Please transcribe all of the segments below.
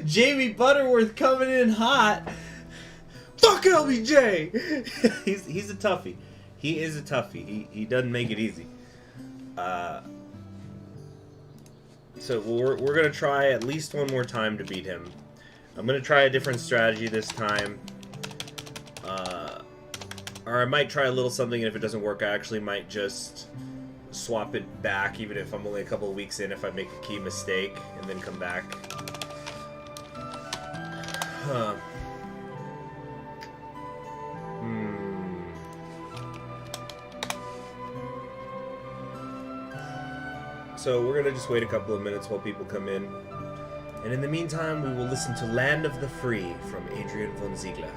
Jamie Butterworth coming in hot. Fuck LBJ! he's a toughie. He is a toughie. He doesn't make it easy. So we're gonna try at least one more time to beat him. I'm gonna try a different strategy this time. Or I might try a little something, and if it doesn't work, I actually might just swap it back, even if I'm only a couple of weeks in, if I make a key mistake, and then come back. Huh. So we're gonna just wait a couple of minutes while people come in. And in the meantime, we will listen to Land of the Free from Adrian von Ziegler.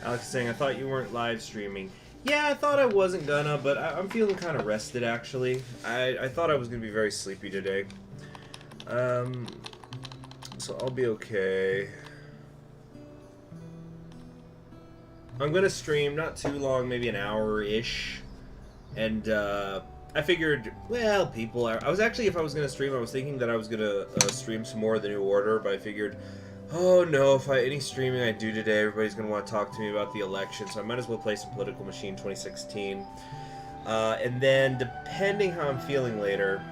Alex is saying, I thought you weren't live streaming. Yeah, I thought I wasn't gonna, but I'm feeling kind of rested, actually. I thought I was gonna be very sleepy today. So I'll be okay. I'm gonna stream not too long, maybe an hour-ish. And, I figured, well, people are... I was actually, if I was gonna stream, I was thinking that I was gonna stream some more of the New Order, but I figured... Oh no, if any streaming I do today, everybody's going to want to talk to me about the election, so I might as well play some Political Machine 2016. And then, depending how I'm feeling later,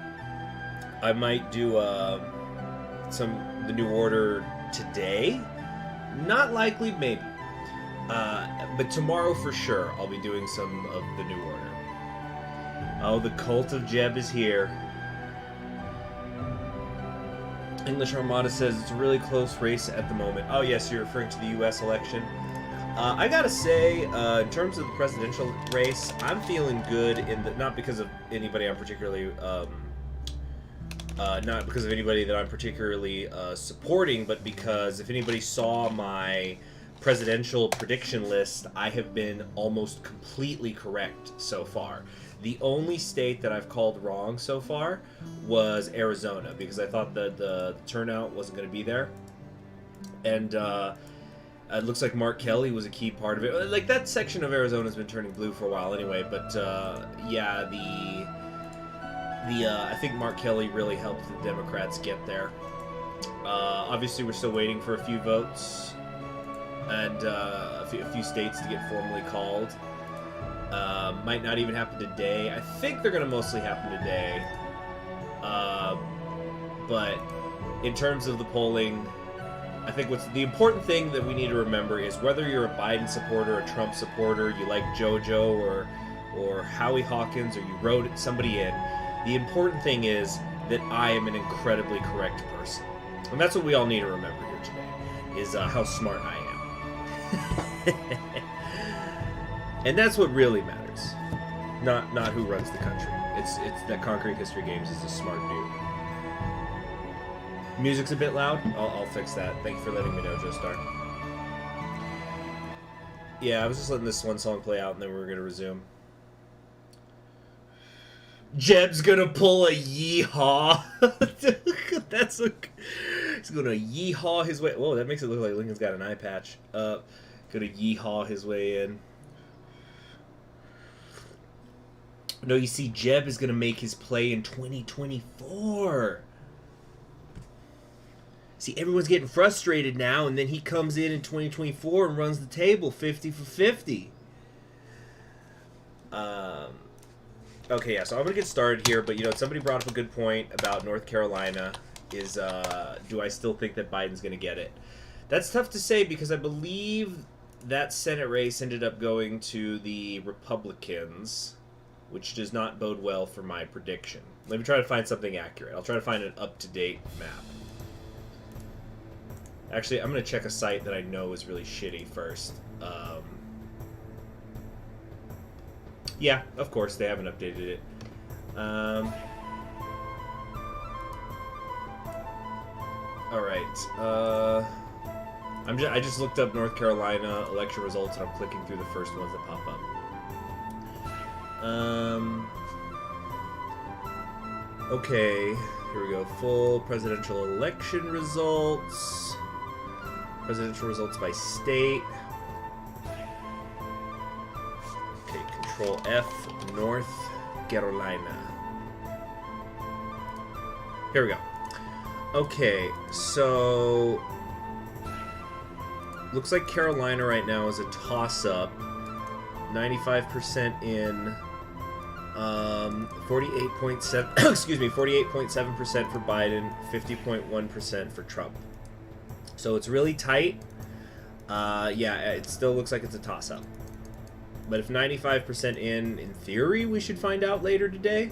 I might do the New Order today. Not likely, maybe. But tomorrow for sure, I'll be doing some of the New Order. Oh, the Cult of Jeb is here. English Armada says it's a really close race at the moment. Oh yes, you're referring to the U.S. election. I gotta say, in terms of the presidential race, I'm feeling good in the, not because of anybody I'm particularly, not because of anybody that I'm particularly supporting, but because if anybody saw my presidential prediction list, I have been almost completely correct so far. The only state that I've called wrong so far was Arizona, because I thought that the turnout wasn't going to be there. And it looks like Mark Kelly was a key part of it. Like, that section of Arizona has been turning blue for a while anyway, but yeah, I think Mark Kelly really helped the Democrats get there. Obviously, we're still waiting for a few votes and a few states to get formally called. Might not even happen today. I think they're going to mostly happen today. But in terms of the polling, I think what's the important thing that we need to remember is whether you're a Biden supporter, a Trump supporter, you like JoJo or Howie Hawkins, or you wrote somebody in, the important thing is that I am an incredibly correct person. And that's what we all need to remember here today, is how smart I am. And that's what really matters, not who runs the country. It's that Concrete History Games is a smart dude. Music's a bit loud. I'll fix that. Thank you for letting me know, Joestar. Yeah, I was just letting this one song play out, and then we were gonna resume. Jeb's gonna pull a yeehaw. That's a... He's gonna yeehaw his way... Whoa, that makes it look like Lincoln's got an eye patch. Gonna yeehaw his way in. No, you see, Jeb is gonna make his play in 2024. See, everyone's getting frustrated now, and then he comes in 2024 and runs the table 50 for 50. Okay, yeah, so I'm going to get started here, but, you know, somebody brought up a good point about North Carolina, is, do I still think that Biden's going to get it? That's tough to say, because I believe that Senate race ended up going to the Republicans, which does not bode well for my prediction. Let me try to find something accurate. I'll try to find an up-to-date map. Actually, I'm going to check a site that I know is really shitty first. Yeah, of course, they haven't updated it. Alright, I just looked up North Carolina election results, and I'm clicking through the first ones that pop up. Okay, here we go. Full presidential election results. Presidential results by state. Okay, Control F, North Carolina. Here we go. Okay, so looks like Carolina right now is a toss-up. 95% in, 48.7. Excuse me, 48.7% for Biden, 50.1% for Trump. So it's really tight. Yeah, it still looks like it's a toss-up. But if 95% in theory, we should find out later today.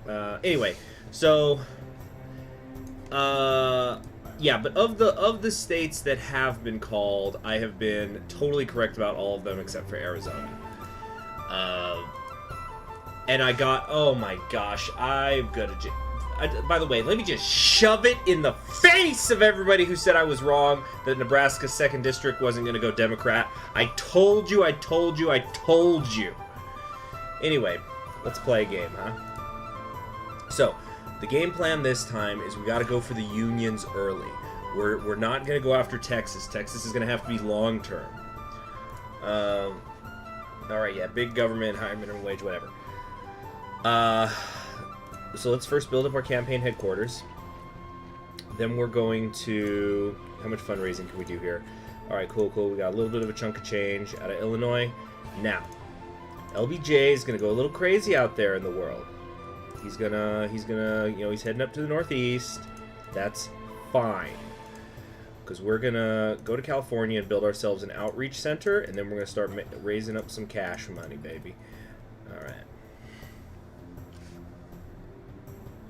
Anyway, so yeah, but of the states that have been called, I have been totally correct about all of them except for Arizona. And I got, oh my gosh, I'm gonna by the way, let me just shove it in the face of everybody who said I was wrong that Nebraska's 2nd District wasn't going to go Democrat. I told you, I told you, I told you. Anyway, let's play a game, huh? So, the game plan this time is we got to go for the unions early. We're not going to go after Texas. Texas is going to have to be long-term. Alright, yeah, big government, higher minimum wage, whatever. So let's first build up our campaign headquarters. Then we're going to... How much fundraising can we do here? Alright, cool. We got a little bit of a chunk of change out of Illinois. Now, LBJ is going to go a little crazy out there in the world. He's gonna, you know, he's heading up to the Northeast. That's fine. Because we're going to go to California and build ourselves an outreach center, and then we're going to start raising up some cash money, baby. Alright.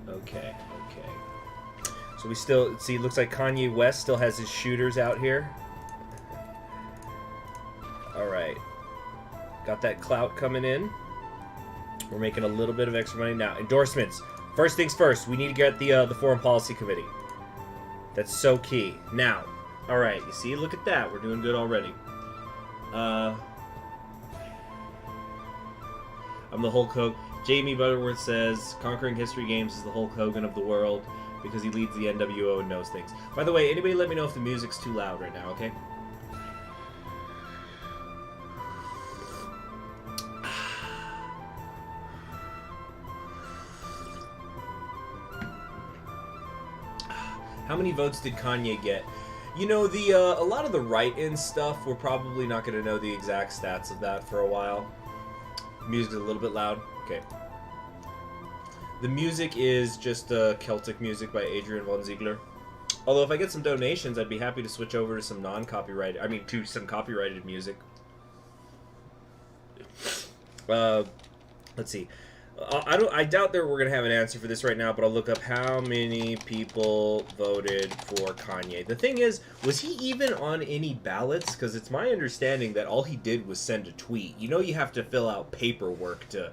Okay. So we still, see, it looks like Kanye West still has his shooters out here. Alright. Got that clout coming in. We're making a little bit of extra money now. Endorsements. First things first, we need to get the Foreign Policy Committee. That's so key. Now, alright, you see, look at that. We're doing good already. I'm the Hulk Hogan. Jamie Butterworth says, conquering history games is the Hulk Hogan of the world because he leads the NWO and knows things. By the way, anybody let me know if the music's too loud right now, okay? How many votes did Kanye get? You know, a lot of the write-in stuff, we're probably not going to know the exact stats of that for a while. Music's a little bit loud. Okay. The music is just Celtic music by Adrian von Ziegler. Although if I get some donations, I'd be happy to switch over to some non-copyrighted, to some copyrighted music. Let's see. I doubt that we're gonna have an answer for this right now, but I'll look up how many people voted for Kanye. The thing is, was he even on any ballots? Because it's my understanding that all he did was send a tweet. You know, you have to fill out paperwork to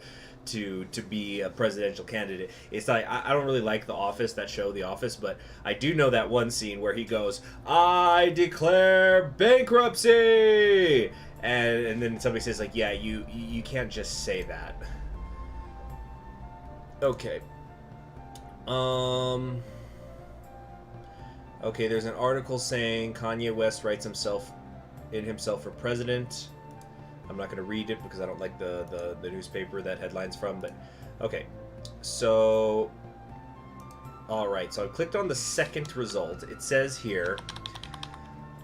be a presidential candidate. It's like, I don't really like The Office, that show The Office, but I do know that one scene where he goes, "I declare bankruptcy!" And then somebody says, like, yeah, you can't just say that. Okay. Okay, there's an article saying Kanye West writes himself for president. I'm not going to read it because I don't like the newspaper that headline's from, but okay. So, alright, so I clicked on the second result. It says here,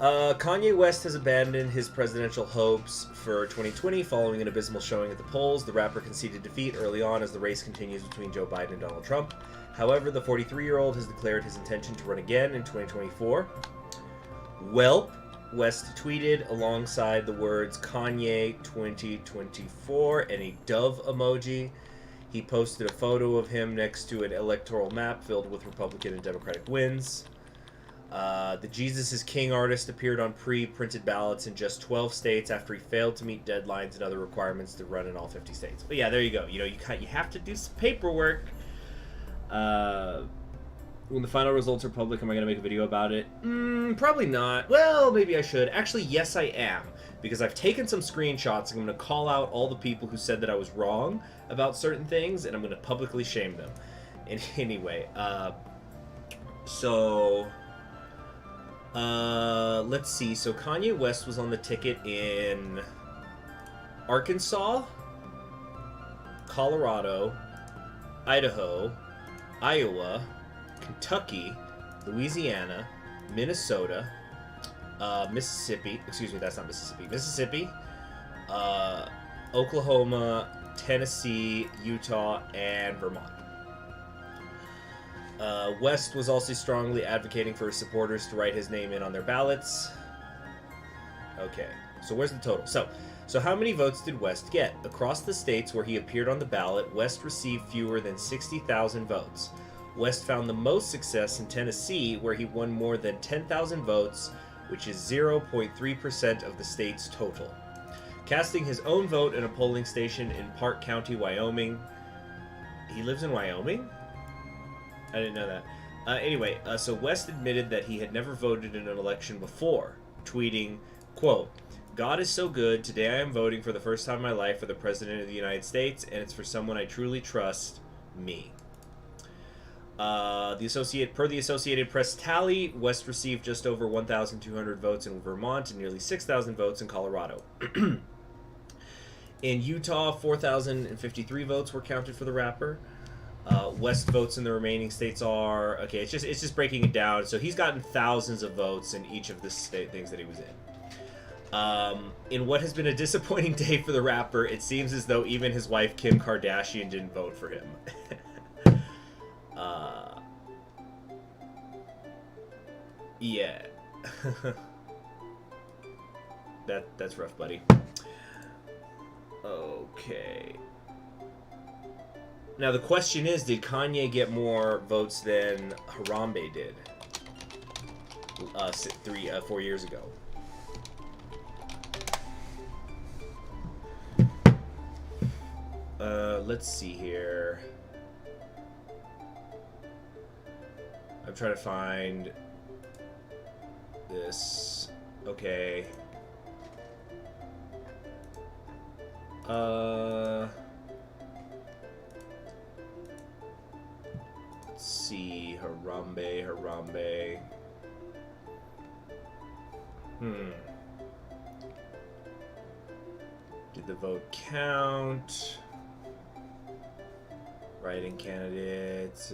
Kanye West has abandoned his presidential hopes for 2020 following an abysmal showing at the polls. The rapper conceded defeat early on as the race continues between Joe Biden and Donald Trump. However, the 43-year-old has declared his intention to run again in 2024. Welp, West tweeted alongside the words Kanye 2024 and a dove emoji. He posted a photo of him next to an electoral map filled with Republican and Democratic wins. The Jesus is King artist appeared on pre-printed ballots in just 12 states after he failed to meet deadlines and other requirements to run in all 50 states. But yeah, there you go. You know, you have to do some paperwork. When the final results are public, am I going to make a video about it? Probably not. Well, maybe I should. Actually, yes, I am. Because I've taken some screenshots, and I'm going to call out all the people who said that I was wrong about certain things, and I'm going to publicly shame them. And anyway, let's see. So Kanye West was on the ticket in Arkansas, Colorado, Idaho, Iowa, Kentucky, Louisiana, Minnesota, Mississippi. Excuse me, that's not Mississippi. Mississippi, Oklahoma, Tennessee, Utah, and Vermont. West was also strongly advocating for his supporters to write his name in on their ballots. Okay, so where's the total? So how many votes did West get? Across the states where he appeared on the ballot, West received fewer than 60,000 votes. West found the most success in Tennessee, where he won more than 10,000 votes, which is 0.3% of the state's total. Casting his own vote in a polling station in Park County, Wyoming. He lives in Wyoming? I didn't know that. Anyway, so West admitted that he had never voted in an election before, tweeting, quote, "God is so good. Today I am voting for the first time in my life for the President of the United States, and it's for someone I truly trust, me." Per the Associated Press tally, West received just over 1,200 votes in Vermont and nearly 6,000 votes in Colorado. In Utah, 4,053 votes were counted for the rapper. West votes in the remaining states are... Okay, it's just breaking it down. So he's gotten thousands of votes in each of the state things that he was in. In what has been a disappointing day for the rapper, it seems as though even his wife Kim Kardashian didn't vote for him. Yeah. That's rough, buddy. Okay. Now the question is, did Kanye get more votes than Harambe did 4 years ago? Let's see here. I'm trying to find this. Okay. Let's see. Harambe. Did the vote count? Writing candidates.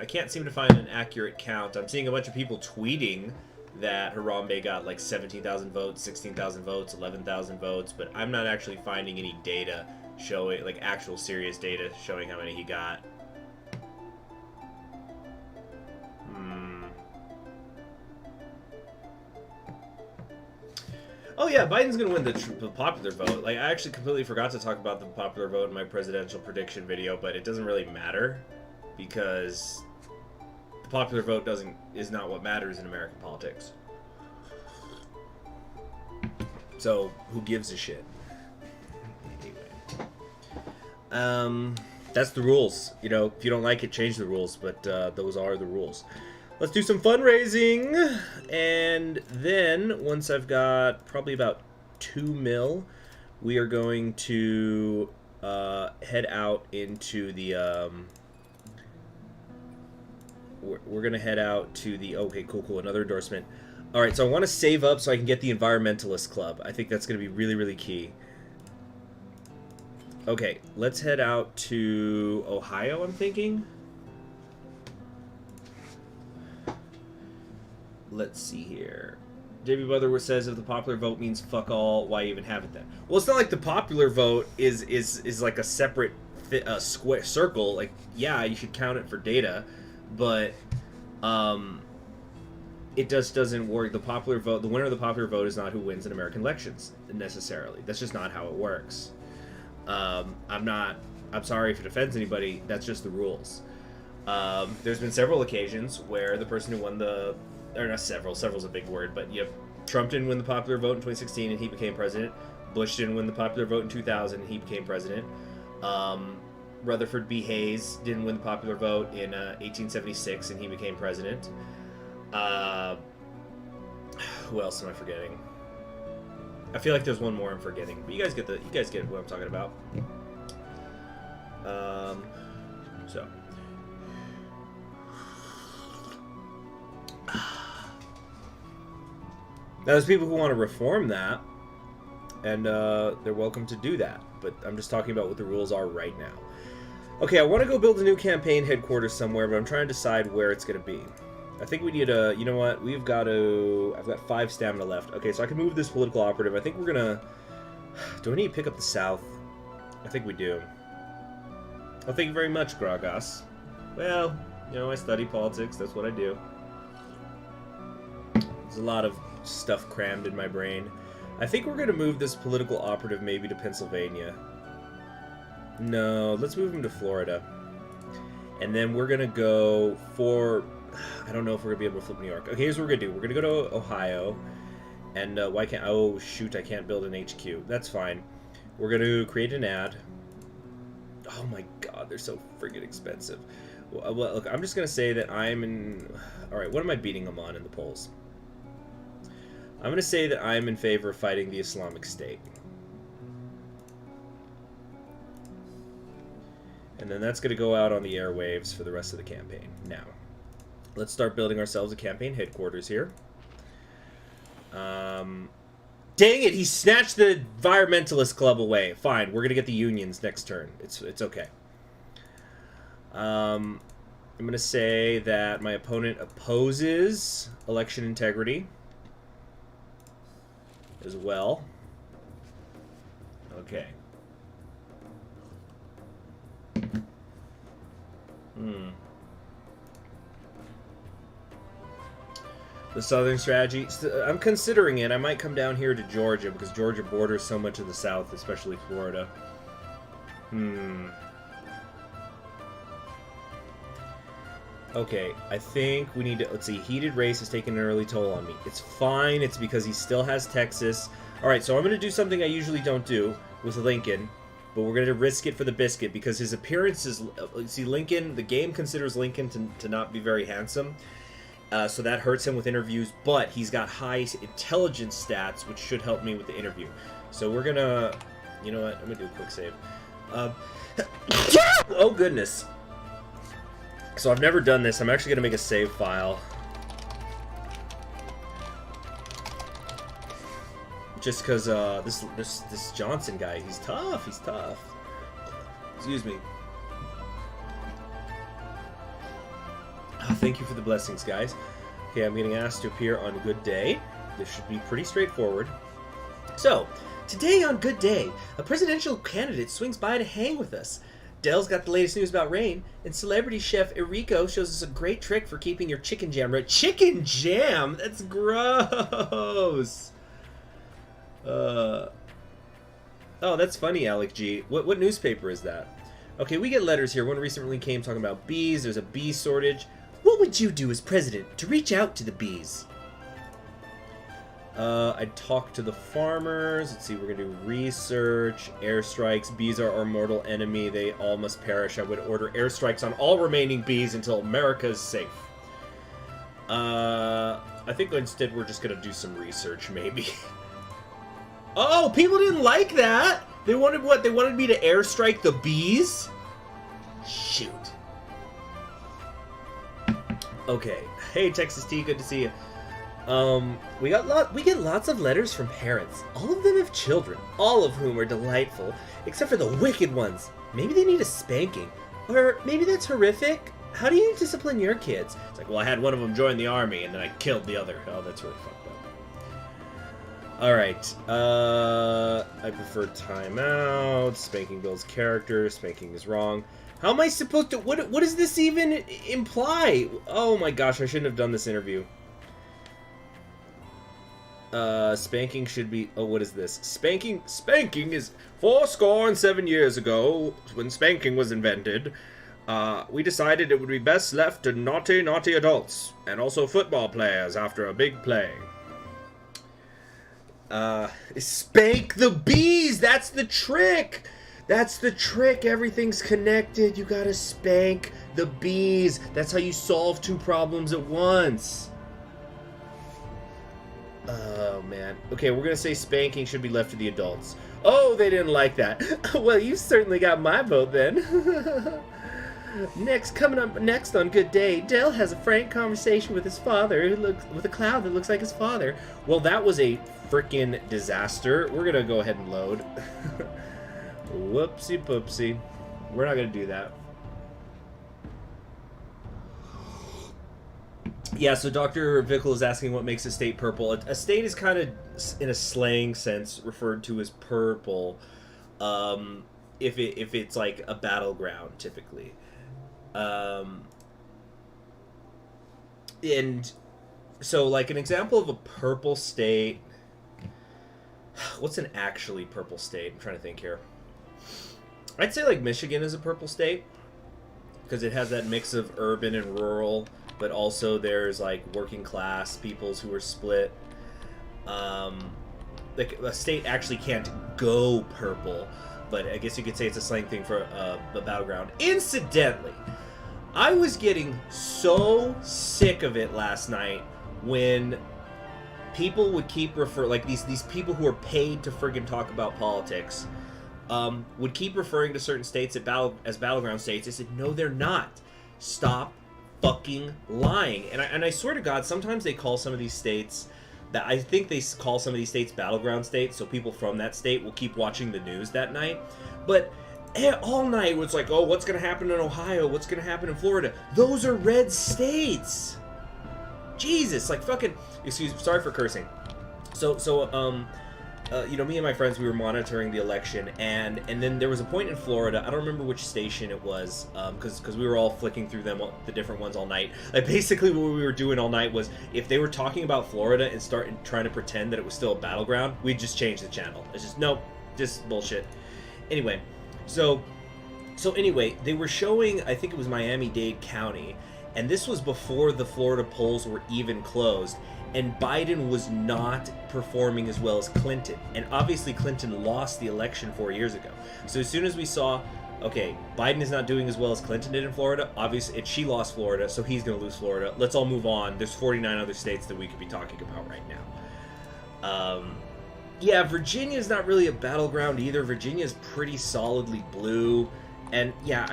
I can't seem to find an accurate count. I'm seeing a bunch of people tweeting that Harambe got like 17,000 votes, 16,000 votes, 11,000 votes, but I'm not actually finding any data showing, like actual serious data showing how many he got. Oh yeah, Biden's gonna win the popular vote. Like, I actually completely forgot to talk about the popular vote in my presidential prediction video, but it doesn't really matter because the popular vote is not what matters in American politics. So who gives a shit? Anyway, that's the rules. You know, if you don't like it, change the rules. But those are the rules. Let's do some fundraising, and then once I've got probably about 2 mil, we are going to head out into the. We're gonna head out to the. Okay, cool. Another endorsement. All right, so I want to save up so I can get the Environmentalist Club. I think that's gonna be really, really key. Okay, let's head out to Ohio. I'm thinking. Let's see here. JB Butler says if the popular vote means fuck all, why even have it then? Well, it's not like the popular vote is like a separate square circle. Like, yeah, you should count it for data, but it just doesn't work. The popular vote, the winner of the popular vote, is not who wins in American elections necessarily. That's just not how it works. I'm sorry if it offends anybody. That's just the rules. There's been several occasions where the person who won or not several's a big word, but Trump didn't win the popular vote in 2016 and he became president. Bush didn't win the popular vote in 2000 and he became president. Rutherford B. Hayes didn't win the popular vote in 1876 and he became president. Who else am I forgetting? I feel like there's one more I'm forgetting, but you guys get what I'm talking about. So. Now, there's people who want to reform that. and they're welcome to do that. But I'm just talking about what the rules are right now. Okay, I want to go build a new campaign headquarters somewhere, but I'm trying to decide where it's going to be. I think we need a... You know what? We've got to... I've got 5 stamina left. Okay, so I can move this political operative. I think we're going to... Do I need to pick up the south? I think we do. Well, thank you very much, Gragas. Well, you know, I study politics. That's what I do. There's a lot of stuff crammed in my brain. I think we're going to move this political operative maybe to Pennsylvania. No, let's move him to Florida. And then we're going to go for... I don't know if we're going to be able to flip New York. Okay, here's what we're going to do. We're going to go to Ohio. And why can't... Oh, shoot, I can't build an HQ. That's fine. We're going to create an ad. Oh my god, they're so friggin' expensive. Well, look, I'm just going to say that I'm in... Alright, what am I beating them on in the polls? I'm going to say that I'm in favor of fighting the Islamic State. And then that's going to go out on the airwaves for the rest of the campaign. Now, let's start building ourselves a campaign headquarters here. Dang it, he snatched the Environmentalist Club away. Fine, we're going to get the unions next turn. It's okay. I'm going to say that my opponent opposes election integrity as well. Okay. The southern strategy, I'm considering it. I might come down here to Georgia because Georgia borders so much of the south, especially Florida. Okay, I think we need to... Let's see, heated race has taken an early toll on me. It's fine, it's because he still has Texas. Alright, so I'm going to do something I usually don't do with Lincoln, but we're going to risk it for the biscuit because his appearance is... See, Lincoln, the game considers Lincoln to not be very handsome, so that hurts him with interviews, but he's got high intelligence stats, which should help me with the interview. So we're going to... You know what? I'm going to do a quick save. Oh, goodness. So I've never done this. I'm actually going to make a save file. Just because this Johnson guy, he's tough. He's tough. Excuse me. Oh, thank you for the blessings, guys. Okay, I'm getting asked to appear on Good Day. This should be pretty straightforward. So, today on Good Day, a presidential candidate swings by to hang with us. Dell's got the latest news about rain, and celebrity chef Enrico shows us a great trick for keeping your chicken jam right. Chicken jam? That's gross! Oh, that's funny, Alec G. What newspaper is that? Okay, we get letters here. One recently came talking about bees. There's a bee shortage. What would you do as president to reach out to the bees? I'd talk to the farmers. Let's see, we're going to do research, airstrikes. Bees are our mortal enemy. They all must perish. I would order airstrikes on all remaining bees until America is safe. I think instead we're just going to do some research, maybe. Oh, people didn't like that! They wanted what? They wanted me to airstrike the bees? Shoot. Okay. Hey, Texas T, good to see you. We get lots of letters from parents. All of them have children, all of whom are delightful, except for the wicked ones. Maybe they need a spanking. Or maybe that's horrific. How do you discipline your kids? It's like, well, I had one of them join the army, and then I killed the other. Oh, that's really fucked up. Alright, I prefer timeout. Spanking builds character. Spanking is wrong. How am I supposed to... What does this even imply? Oh my gosh, I shouldn't have done this interview. Spanking should be... Oh, what is this? Spanking is 7 years ago, when spanking was invented, we decided it would be best left to naughty adults, and also football players after a big play. Spank the bees! That's the trick! That's the trick! Everything's connected. You gotta spank the bees. That's how you solve 2 problems at once. Oh, man. Okay, we're gonna say spanking should be left to the adults. Oh, they didn't like that. Well, you certainly got my vote then. Coming up next on Good Day, Dell has a frank conversation with his father, who looks with a cloud that looks like his father. Well, that was a freaking disaster. We're gonna go ahead and load. Whoopsie poopsie. We're not gonna do that. Yeah, so Dr. Vickle is asking what makes a state purple. A state is kind of, in a slang sense, referred to as purple, if it's like a battleground, typically. And so, like, an example of a purple state... What's an actually purple state? I'm trying to think here. I'd say, like, Michigan is a purple state, because it has that mix of urban and rural, but also there's, like, working class peoples who are split. Like, a state actually can't go purple, but I guess you could say it's a slang thing for a battleground. Incidentally, I was getting so sick of it last night when people would keep like these people who are paid to friggin' talk about politics would keep referring to certain states as battleground states. I said, no, they're not. Stop fucking lying. And I swear to God, sometimes they call some of these states... that I think they call some of these states battleground states, so people from that state will keep watching the news that night. But all night it's like, oh, what's going to happen in Ohio? What's going to happen in Florida? Those are red states. Jesus, like fucking... sorry for cursing. You know, me and my friends, we were monitoring the election, and then there was a point in Florida, I don't remember which station it was, because we were all flicking through them, the different ones all night. Like, basically what we were doing all night was, if they were talking about Florida and trying to pretend that it was still a battleground, we'd just change the channel. It's just, nope, just bullshit. Anyway, so anyway, they were showing, I think it was Miami-Dade County, and this was before the Florida polls were even closed, and Biden was not performing as well as Clinton. And obviously Clinton lost the election 4 years ago. So as soon as we saw, okay, Biden is not doing as well as Clinton did in Florida, obviously she lost Florida, so he's going to lose Florida. Let's all move on. There's 49 other states that we could be talking about right now. Yeah, Virginia's not really a battleground either. Virginia's pretty solidly blue. And yeah,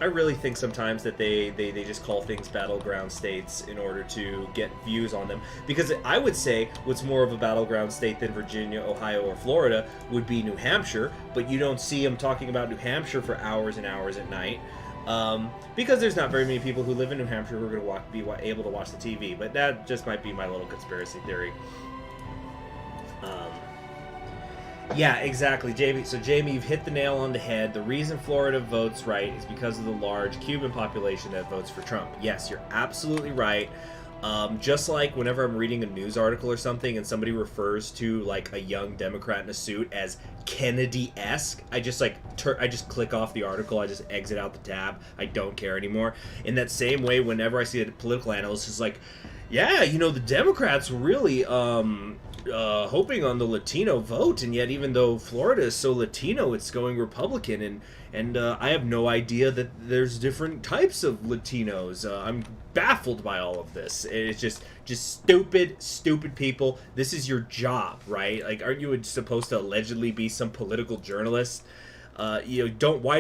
I really think sometimes that they just call things battleground states in order to get views on them. Because I would say what's more of a battleground state than Virginia, Ohio, or Florida would be New Hampshire, but you don't see them talking about New Hampshire for hours and hours at night. Because there's not very many people who live in New Hampshire who are going to be able to watch the TV. But that just might be my little conspiracy theory. Yeah, exactly, Jamie. So, Jamie, you've hit the nail on the head. The reason Florida votes right is because of the large Cuban population that votes for Trump. Yes, you're absolutely right. Just like whenever I'm reading a news article or something and somebody refers to, like, a young Democrat in a suit as Kennedy-esque, I just click off the article. I just exit out the tab. I don't care anymore. In that same way, whenever I see a political analyst who's like, yeah, you know, the Democrats really, hoping on the Latino vote, and yet even though Florida is so Latino, it's going Republican, and I have no idea that there's different types of Latinos. I'm baffled by all of this. It's just stupid people. This is your job, right? Like, aren't you supposed to allegedly be some political journalist? Why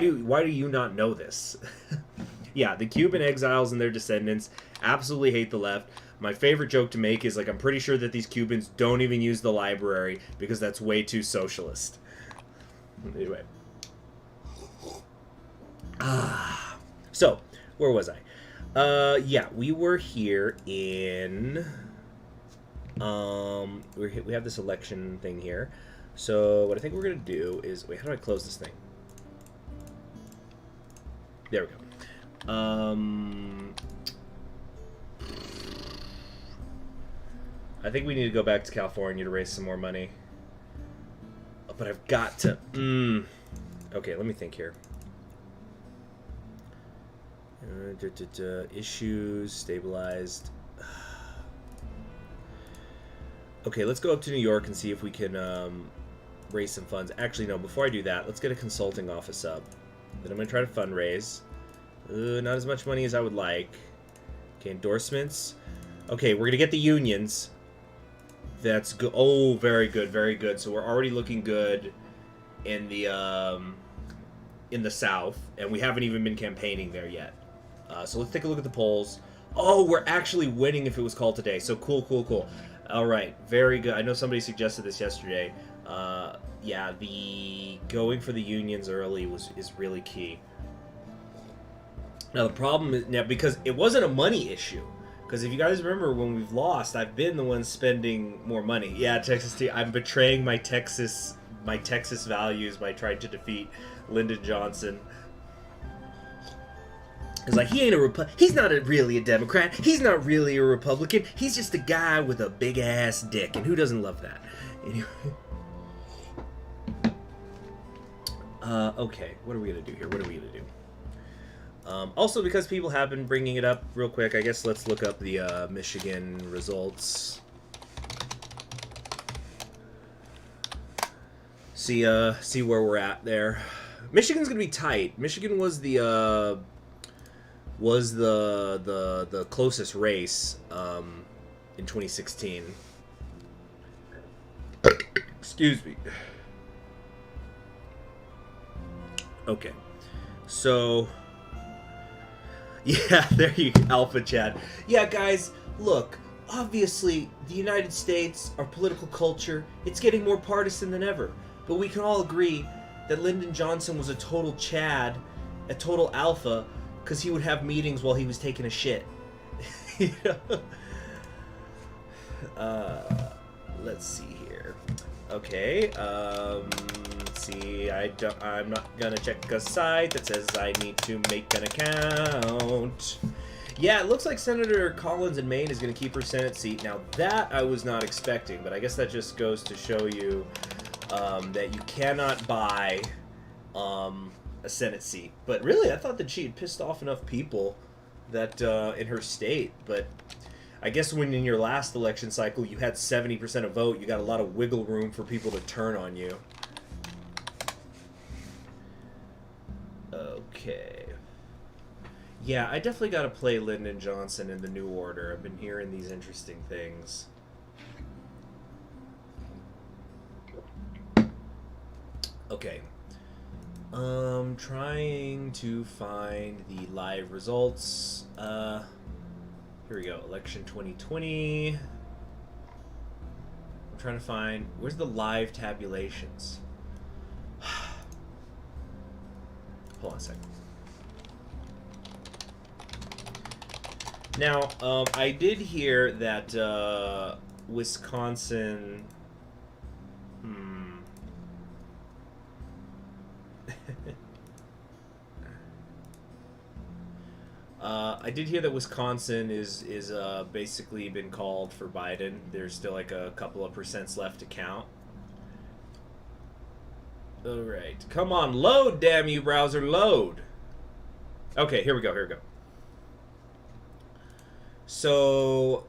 do you not know this? Yeah, the Cuban exiles and their descendants absolutely hate the left. My favorite joke to make is, like, I'm pretty sure that these Cubans don't even use the library because that's way too socialist. Anyway. So, where was I? Yeah, we were here in... we have this election thing here. So, what I think we're going to do is... Wait, how do I close this thing? There we go. I think we need to go back to California to raise some more money. But I've got to... Okay, let me think here. Issues, stabilized. Okay, let's go up to New York and see if we can raise some funds. Actually, no, before I do that, let's get a consulting office up. Then I'm going to try to fundraise. Not as much money as I would like. Okay, endorsements. Okay, we're going to get the unions. That's good. Oh, very good, very good. So we're already looking good in the in the South, and we haven't even been campaigning there yet. So let's take a look at the polls. Oh, we're actually winning if it was called today. So cool, cool, cool. All right, very good. I know somebody suggested this yesterday. Yeah, the going for the unions early is really key. Now the problem is now because it wasn't a money issue. Because if you guys remember when we've lost, I've been the one spending more money. Yeah, Texas T. I'm betraying my Texas values by trying to defeat Lyndon Johnson. It's like he ain't he's not really a Democrat. He's not really a Republican. He's just a guy with a big ass dick, and who doesn't love that? Anyway. Okay, what are we gonna do here? What are we gonna do? Also, because people have been bringing it up real quick, I guess let's look up the Michigan results. See where we're at there. Michigan's gonna be tight. Michigan was the closest race in 2016. Excuse me. Okay, so yeah, there you go, Alpha Chat. Yeah, guys, look. Obviously, the United States, our political culture, it's getting more partisan than ever. But we can all agree that Lyndon Johnson was a total Chad, a total alpha, because he would have meetings while he was taking a shit. You know? Let's see here. Okay, see, I'm not gonna check a site that says I need to make an account. Yeah, it looks like Senator Collins in Maine is gonna keep her Senate seat. Now that I was not expecting, but I guess that just goes to show you that you cannot buy a Senate seat. But really, I thought that she had pissed off enough people that in her state. But I guess when in your last election cycle you had 70% of vote, you got a lot of wiggle room for people to turn on you. Okay. Yeah, I definitely got to play Lyndon Johnson in the New Order. I've been hearing these interesting things. Okay. Trying to find the live results. Here we go. Election 2020. I'm trying to find... Where's the live tabulations? Hold on a second. Now, I did hear that Wisconsin... I did hear that Wisconsin is basically been called for Biden. There's still like a couple of percents left to count. All right, come on, load, damn you, browser, load. Okay, here we go. So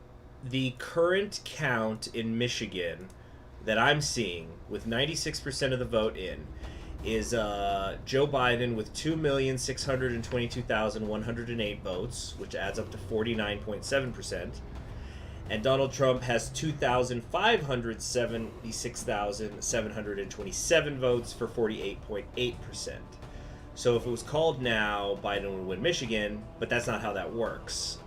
the current count in Michigan that I'm seeing, with 96% of the vote in, is Joe Biden with 2,622,108 votes, which adds up to 49.7%. And Donald Trump has 2,576,727 votes for 48.8%. So if it was called now, Biden would win Michigan, but that's not how that works.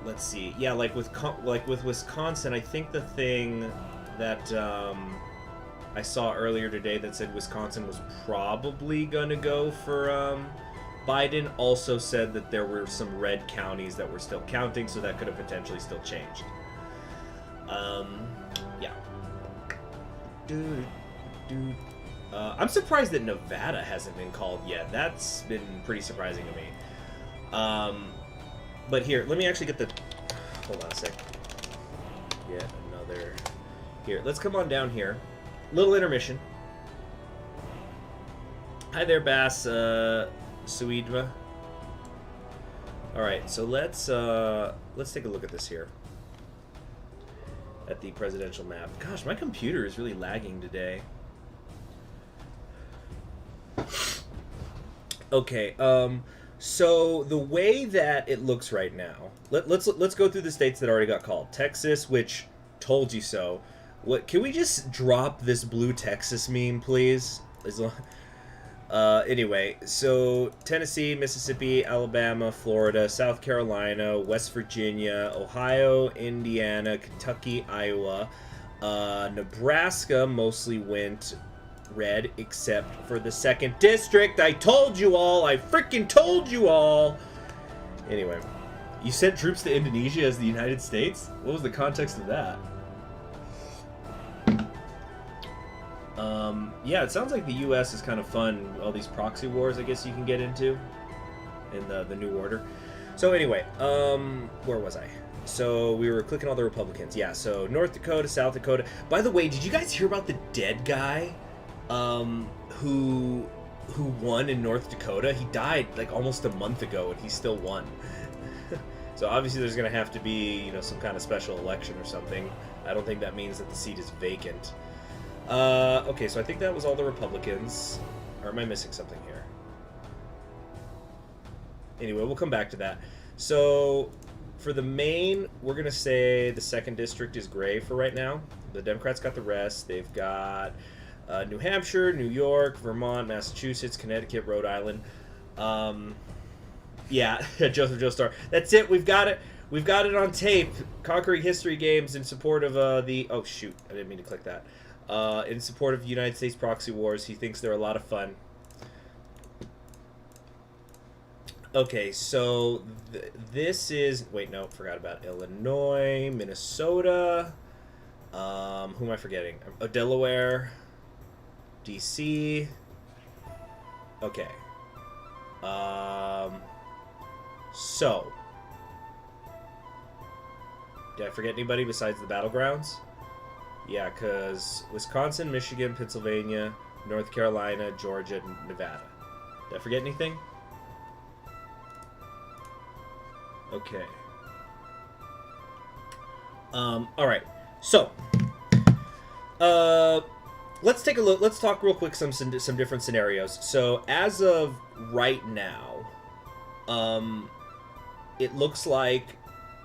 Let's see. Yeah, like with Wisconsin, I think the thing that I saw earlier today that said Wisconsin was probably going to go for Biden also said that there were some red counties that were still counting, so that could have potentially still changed. Yeah. I'm surprised that Nevada hasn't been called yet. That's been pretty surprising to me. But here, let me actually get the... Hold on a sec. Yeah, another... Here, let's come on down here. Little intermission. Hi there, Bass Suidma. Alright, so let's take a look at this here. At the presidential map. Gosh, my computer is really lagging today. Okay, so the way that it looks right now, let's go through the states that already got called. Texas, which told you so. What? Can we just drop this blue Texas meme, please? Anyway, so Tennessee, Mississippi, Alabama, Florida, South Carolina, West Virginia, Ohio, Indiana, Kentucky, Iowa, Nebraska mostly went red except for the 2nd district. I told you all. I freaking told you all. Anyway, you sent troops to Indonesia as the United States? What was the context of that? Yeah, it sounds like the U.S. is kind of fun. All these proxy wars, I guess you can get into in the New Order. So anyway, where was I? So we were clicking all the Republicans. Yeah, so North Dakota, South Dakota. By the way, did you guys hear about the dead guy who won in North Dakota? He died like almost a month ago, and he still won. So obviously there's going to have to be, you know, some kind of special election or something. I don't think that means that the seat is vacant. Okay, so I think that was all the Republicans. Or am I missing something here? Anyway, we'll come back to that. So, for the Maine, we're going to say the 2nd district is gray for right now. The Democrats got the rest. They've got New Hampshire, New York, Vermont, Massachusetts, Connecticut, Rhode Island. Yeah, Joseph Joestar. That's it. We've got it. We've got it on tape. Conquering History Games in support of the... Oh, shoot. I didn't mean to click that. In support of United States proxy wars. He thinks they're a lot of fun. Okay, so this is... Wait, no, forgot about Illinois, Minnesota. Who am I forgetting? Oh, Delaware, D.C. Okay. So... Did I forget anybody besides the battlegrounds? Yeah, because Wisconsin, Michigan, Pennsylvania, North Carolina, Georgia, Nevada. Did I forget anything? Okay. Alright. So, let's take a look. Let's talk real quick some different scenarios. So, as of right now, it looks like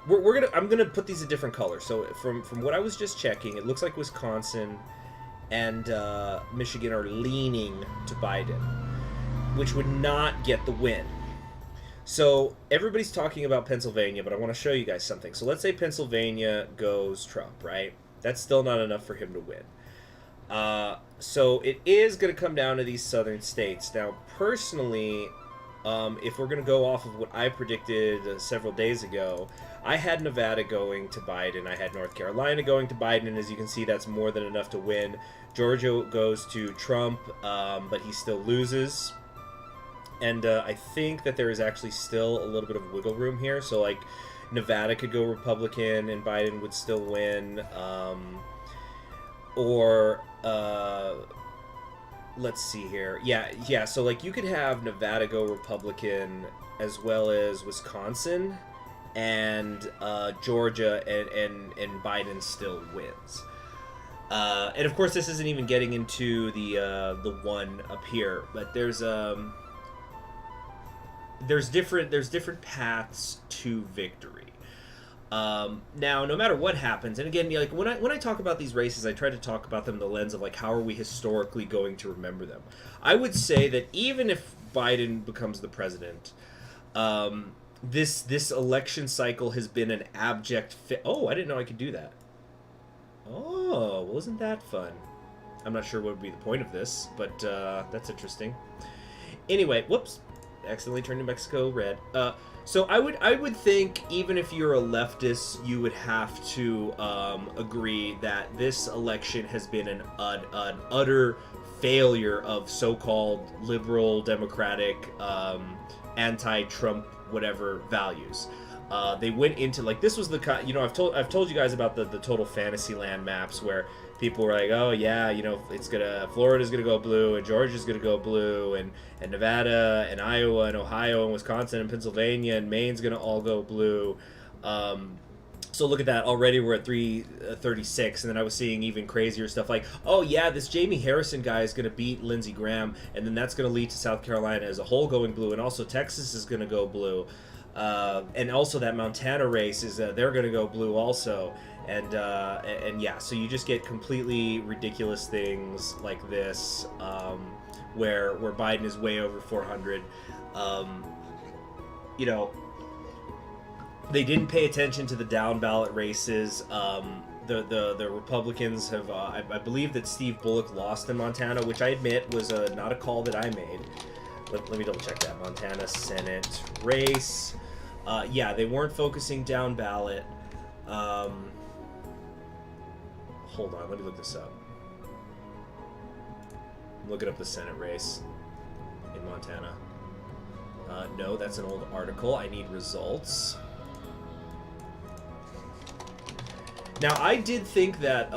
I'm gonna put these in different colors. So from what I was just checking, it looks like Wisconsin and Michigan are leaning to Biden, which would not get the win. So everybody's talking about Pennsylvania, but I want to show you guys something. So let's say Pennsylvania goes Trump, right? That's still not enough for him to win. So it is going to come down to these southern states. Now, personally, if we're going to go off of what I predicted several days ago, I had Nevada going to Biden. I had North Carolina going to Biden, and as you can see, that's more than enough to win. Georgia goes to Trump, but he still loses. And I think that there is actually still a little bit of wiggle room here. So, like, Nevada could go Republican, and Biden would still win. Let's see here. Yeah, so, like, you could have Nevada go Republican as well as Wisconsin, and Georgia, and Biden still wins. And of course, this isn't even getting into the one up here, but there's different paths to victory. Now, no matter what happens, and again, like when I talk about these races, I try to talk about them in the lens of like how are we historically going to remember them. I would say that even if Biden becomes the president, this election cycle has been an abject oh, I didn't know I could do that. Oh, wasn't that fun? I'm not sure what would be the point of this, but that's interesting. Anyway, whoops, accidentally turned to Mexico red. So I would think even if you're a leftist, you would have to agree that this election has been an utter failure of so-called liberal, democratic, anti-Trump, whatever values. They went into like this was the I've told you guys about the total fantasy land maps where people were like, oh yeah, Florida's gonna go blue and Georgia's gonna go blue and Nevada and Iowa and Ohio and Wisconsin and Pennsylvania and Maine's gonna all go blue. So look at that, already we're at 336, and then I was seeing even crazier stuff like, oh yeah, this Jamie Harrison guy is going to beat Lindsey Graham, and then that's going to lead to South Carolina as a whole going blue, and also Texas is going to go blue. And also that Montana race is they're going to go blue also. And yeah, so you just get completely ridiculous things like this, where Biden is way over 400. You know, they didn't pay attention to the down ballot races. The Republicans have, I believe that Steve Bullock lost in Montana, which I admit was not a call that I made. Let me double check that. Montana Senate race. Yeah, they weren't focusing down ballot. Hold on, let me look this up. I'm looking up the Senate race in Montana. No, that's an old article. I need results. Now, I did think that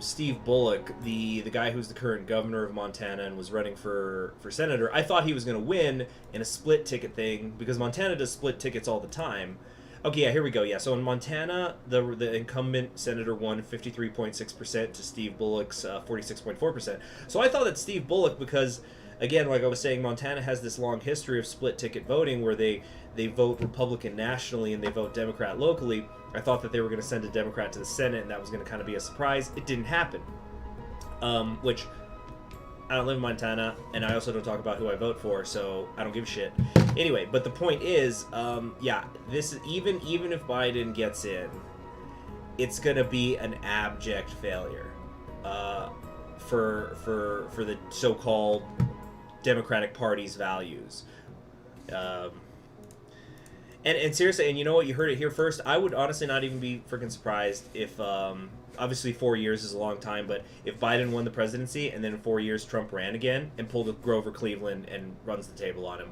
Steve Bullock, the guy who's the current governor of Montana and was running for senator, I thought he was going to win in a split ticket thing, because Montana does split tickets all the time. Okay, yeah, here we go. Yeah, so in Montana, the incumbent senator won 53.6% to Steve Bullock's 46.4%. So I thought that Steve Bullock, because, again, like I was saying, Montana has this long history of split ticket voting where they vote Republican nationally and they vote Democrat locally. I thought that they were going to send a Democrat to the Senate, and that was going to kind of be a surprise. It didn't happen. Which, I don't live in Montana, and I also don't talk about who I vote for, so I don't give a shit. Anyway, but the point is, yeah, this is, even if Biden gets in, it's going to be an abject failure for the so-called Democratic Party's values. And seriously, and you know what, you heard it here first, I would honestly not even be freaking surprised if, obviously 4 years is a long time, but if Biden won the presidency and then in 4 years Trump ran again and pulled a Grover Cleveland and runs the table on him.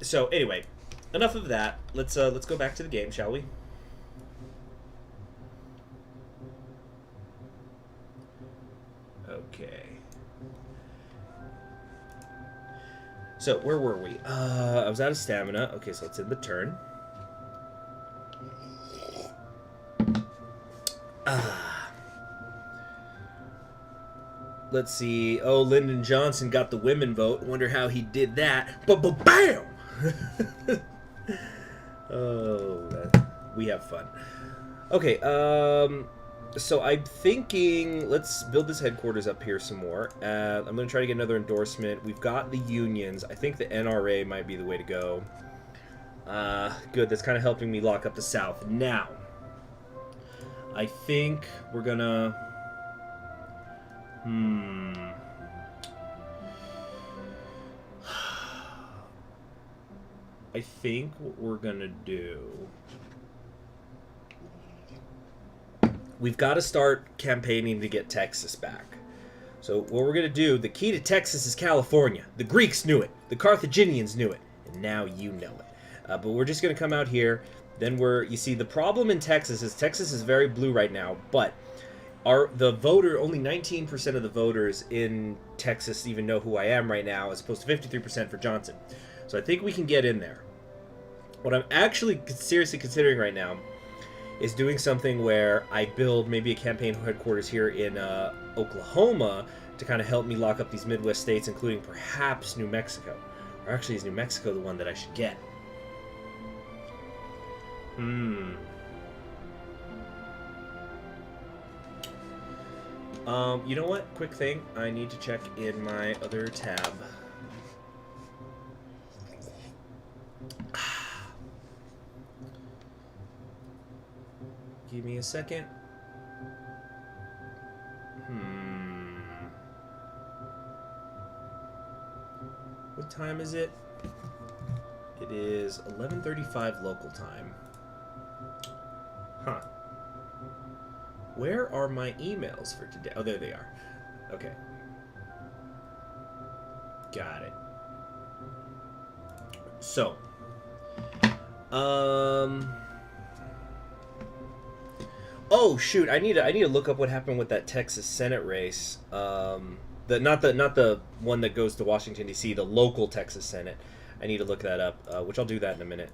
So anyway, enough of that. Let's go back to the game, shall we? Okay. So, where were we? I was out of stamina. Okay, so it's in the turn. Let's see. Oh, Lyndon Johnson got the women vote. Wonder how he did that. Bam! Oh, we have fun. Okay, so I'm thinking, let's build this headquarters up here some more. I'm going to try to get another endorsement. We've got the unions. I think the NRA might be the way to go. Good, that's kind of helping me lock up the South. Now, I think we're going to... I think what we're going to do... We've got to start campaigning to get Texas back. So what we're going to do, the key to Texas is California. The Greeks knew it. The Carthaginians knew it. And now you know it. But we're just going to come out here. Then you see, the problem in Texas is very blue right now. But only 19% of the voters in Texas even know who I am right now, as opposed to 53% for Johnson. So I think we can get in there. What I'm actually seriously considering right now is doing something where I build maybe a campaign headquarters here in Oklahoma to kind of help me lock up these Midwest states, including perhaps New Mexico. Or actually, is New Mexico the one that I should get? You know what? Quick thing. I need to check in my other tab. Give me a second. What time is it? It is 11:35 local time. Huh. Where are my emails for today? Oh, there they are. Okay. Got it. So, oh shoot! I need to look up what happened with that Texas Senate race. Not the one that goes to Washington D.C. The local Texas Senate. I need to look that up, which I'll do that in a minute.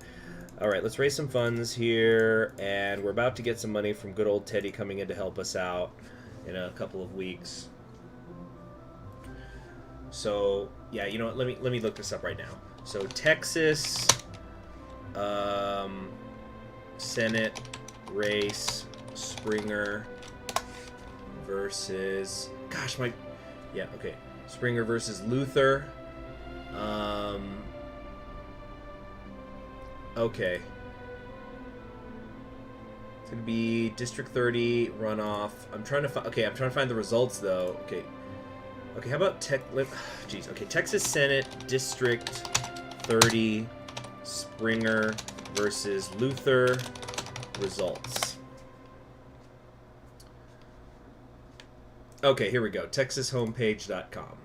All right, let's raise some funds here, and we're about to get some money from good old Teddy coming in to help us out in a couple of weeks. So yeah, you know what? Let me look this up right now. So Texas Senate race, Springer versus, gosh, yeah, okay, Springer versus Luther. Okay. It's gonna be District 30 runoff. I'm trying to find the results though. Okay, how about jeez. Okay, Texas Senate District 30, Springer versus Luther results. Okay, here we go. TexasHomepage.com.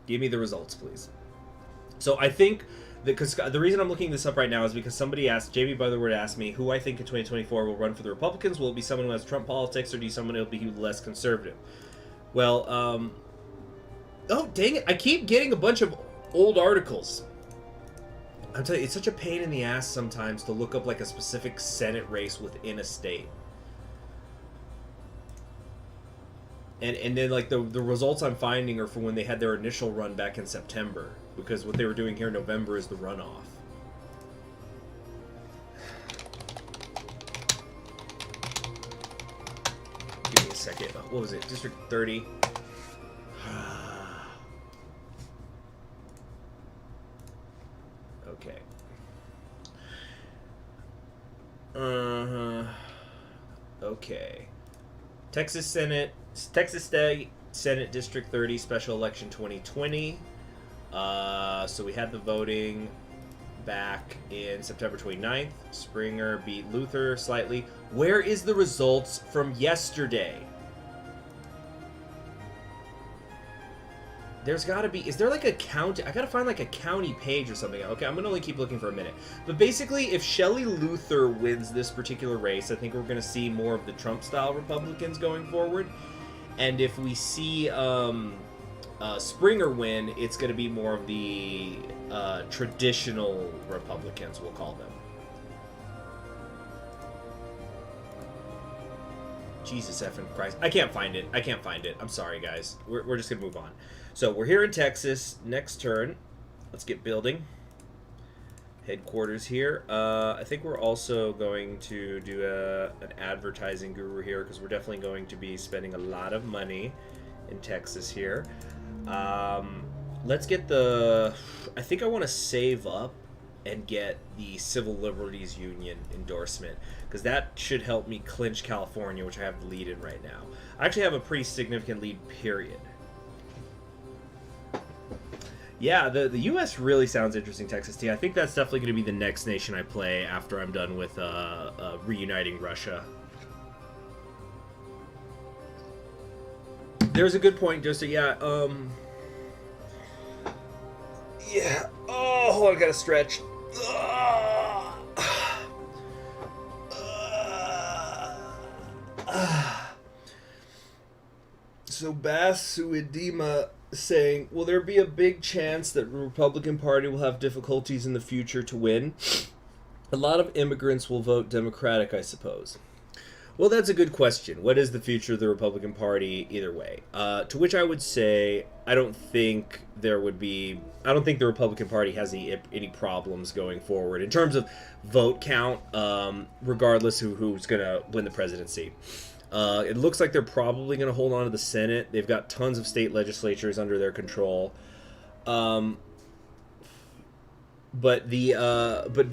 Give me the results, please. So I think because the reason I'm looking this up right now is because somebody asked, Jamie Butterworth asked me, who I think in 2024 will run for the Republicans. Will it be someone who has Trump politics, or do you someone who will be less conservative? Well, oh, dang it. I keep getting a bunch of old articles. I'll tell you, it's such a pain in the ass sometimes to look up like a specific Senate race within a state. And then like the results I'm finding are from when they had their initial run back in September, because what they were doing here in November is the runoff. Give me a second. What was it? District 30. Okay. Okay. Texas State Senate District 30 Special Election 2020. So we had the voting back in September 29th. Springer beat Luther slightly. Where is the results from yesterday? There's got to be... Is there like a county... I got to find like a county page or something. Okay, I'm going to only keep looking for a minute. But basically, if Shelley Luther wins this particular race, I think we're going to see more of the Trump-style Republicans going forward. And if we see Springer win, it's going to be more of the traditional Republicans, we'll call them. Jesus effing Christ. I can't find it. I'm sorry, guys. We're just going to move on. So we're here in Texas. Next turn. Let's get building. Headquarters here. I think we're also going to do an advertising guru here, because we're definitely going to be spending a lot of money in Texas here. Let's get the... I think I want to save up and get the Civil Liberties Union endorsement, because that should help me clinch California, which I have the lead in right now. I actually have a pretty significant lead, period. Yeah, the U.S. really sounds interesting, Texas T. I think that's definitely going to be the next nation I play after I'm done with reuniting Russia. There's a good point, Joseph. Yeah, yeah. Oh, hold on, I gotta stretch. So Basuidima saying, will there be a big chance that the Republican Party will have difficulties in the future to win? A lot of immigrants will vote Democratic, I suppose. Well, that's a good question. What is the future of the Republican Party either way? To which I would say, I don't think the Republican Party has any problems going forward in terms of vote count, regardless of who's going to win the presidency. It looks like they're probably going to hold on to the Senate. They've got tons of state legislatures under their control. But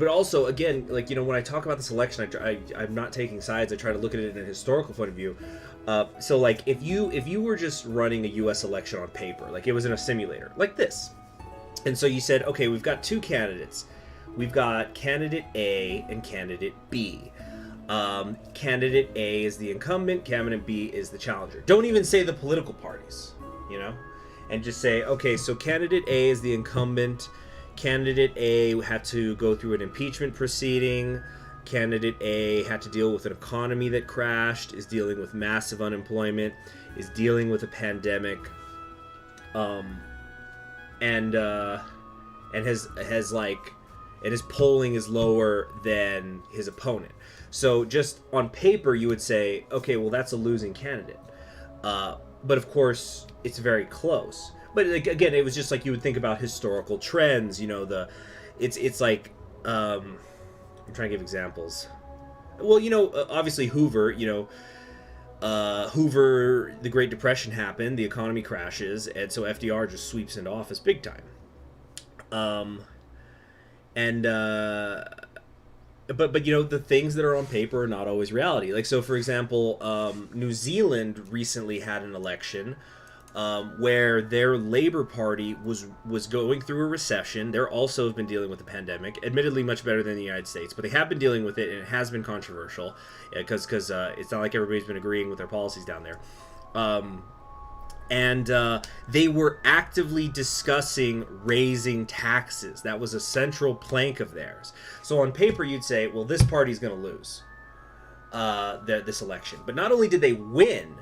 also, again, like, you know, when I talk about this election, I'm not taking sides. I try to look at it in a historical point of view. So, like, if you were just running a U.S. election on paper, like it was in a simulator, like this, and so you said, okay, we've got two candidates. We've got candidate A and candidate B. Candidate A is the incumbent, candidate B is the challenger. Don't even say the political parties, you know, and just say, okay, so candidate A is the incumbent. Candidate A had to go through an impeachment proceeding. Candidate A had to deal with an economy that crashed, is dealing with massive unemployment, is dealing with a pandemic, and his polling is lower than his opponent. So just on paper, you would say, okay, well, that's a losing candidate. But of course, it's very close. But like, again, it was just like you would think about historical trends. You know, it's like I'm trying to give examples. Well, you know, obviously Hoover. You know, Hoover, the Great Depression happened, the economy crashes, and so FDR just sweeps into office big time. But you know, the things that are on paper are not always reality. Like, so for example, New Zealand recently had an election where their Labour Party was going through a recession. They're also have been dealing with the pandemic, admittedly much better than the United States, but they have been dealing with it, and it has been controversial because it's not like everybody's been agreeing with their policies down there. And they were actively discussing raising taxes. That was a central plank of theirs. So on paper, you'd say, well, this party's going to lose this election. But not only did they win,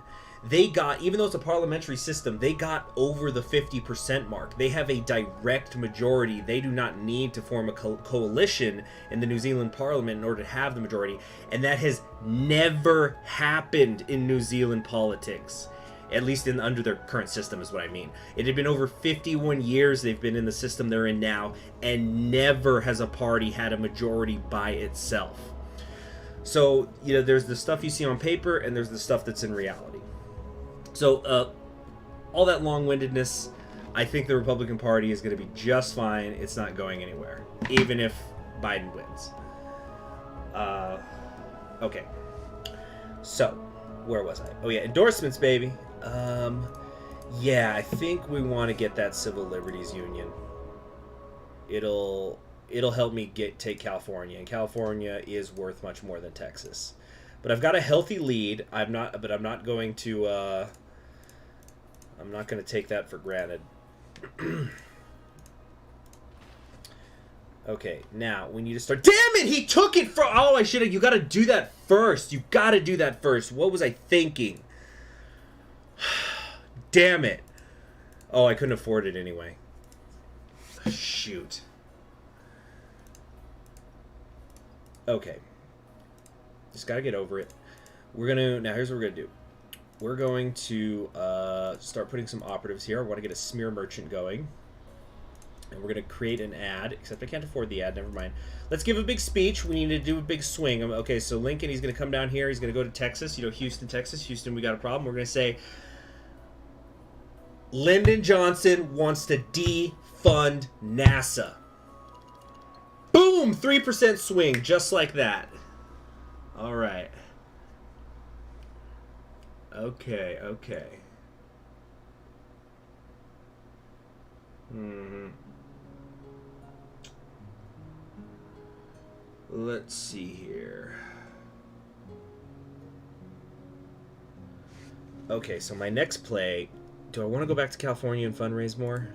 they got, even though it's a parliamentary system, they got over the 50% mark. They have a direct majority. They do not need to form a coalition in the New Zealand parliament in order to have the majority. And that has never happened in New Zealand politics. At least under their current system is what I mean. It had been over 51 years they've been in the system they're in now, and never has a party had a majority by itself. So, you know, there's the stuff you see on paper, and there's the stuff that's in reality. So, all that long-windedness, I think the Republican Party is going to be just fine. It's not going anywhere, even if Biden wins. Okay. So, where was I? Oh yeah, endorsements, baby. Yeah, I think we want to get that Civil Liberties Union. It'll help me take California, and California is worth much more than Texas. But I've got a healthy lead. I'm not going to take that for granted. Okay, now we need to start. Damn it! He took it for. Oh, I should have. You got to do that first. You got to do that first. What was I thinking? Damn it! Oh, I couldn't afford it anyway. Shoot. Okay. Just gotta get over it. Now here's what we're gonna do. We're going to start putting some operatives here. I want to get a smear merchant going. And we're going to create an ad, except I can't afford the ad, never mind. Let's give a big speech. We need to do a big swing. Okay, so Lincoln, he's going to come down here. He's going to go to Texas, you know, Houston, Texas. Houston, we got a problem. We're going to say, Lyndon Johnson wants to defund NASA. Boom! 3% swing, just like that. All right. Okay. Let's see here. Okay, so my next play, do I want to go back to California and fundraise more?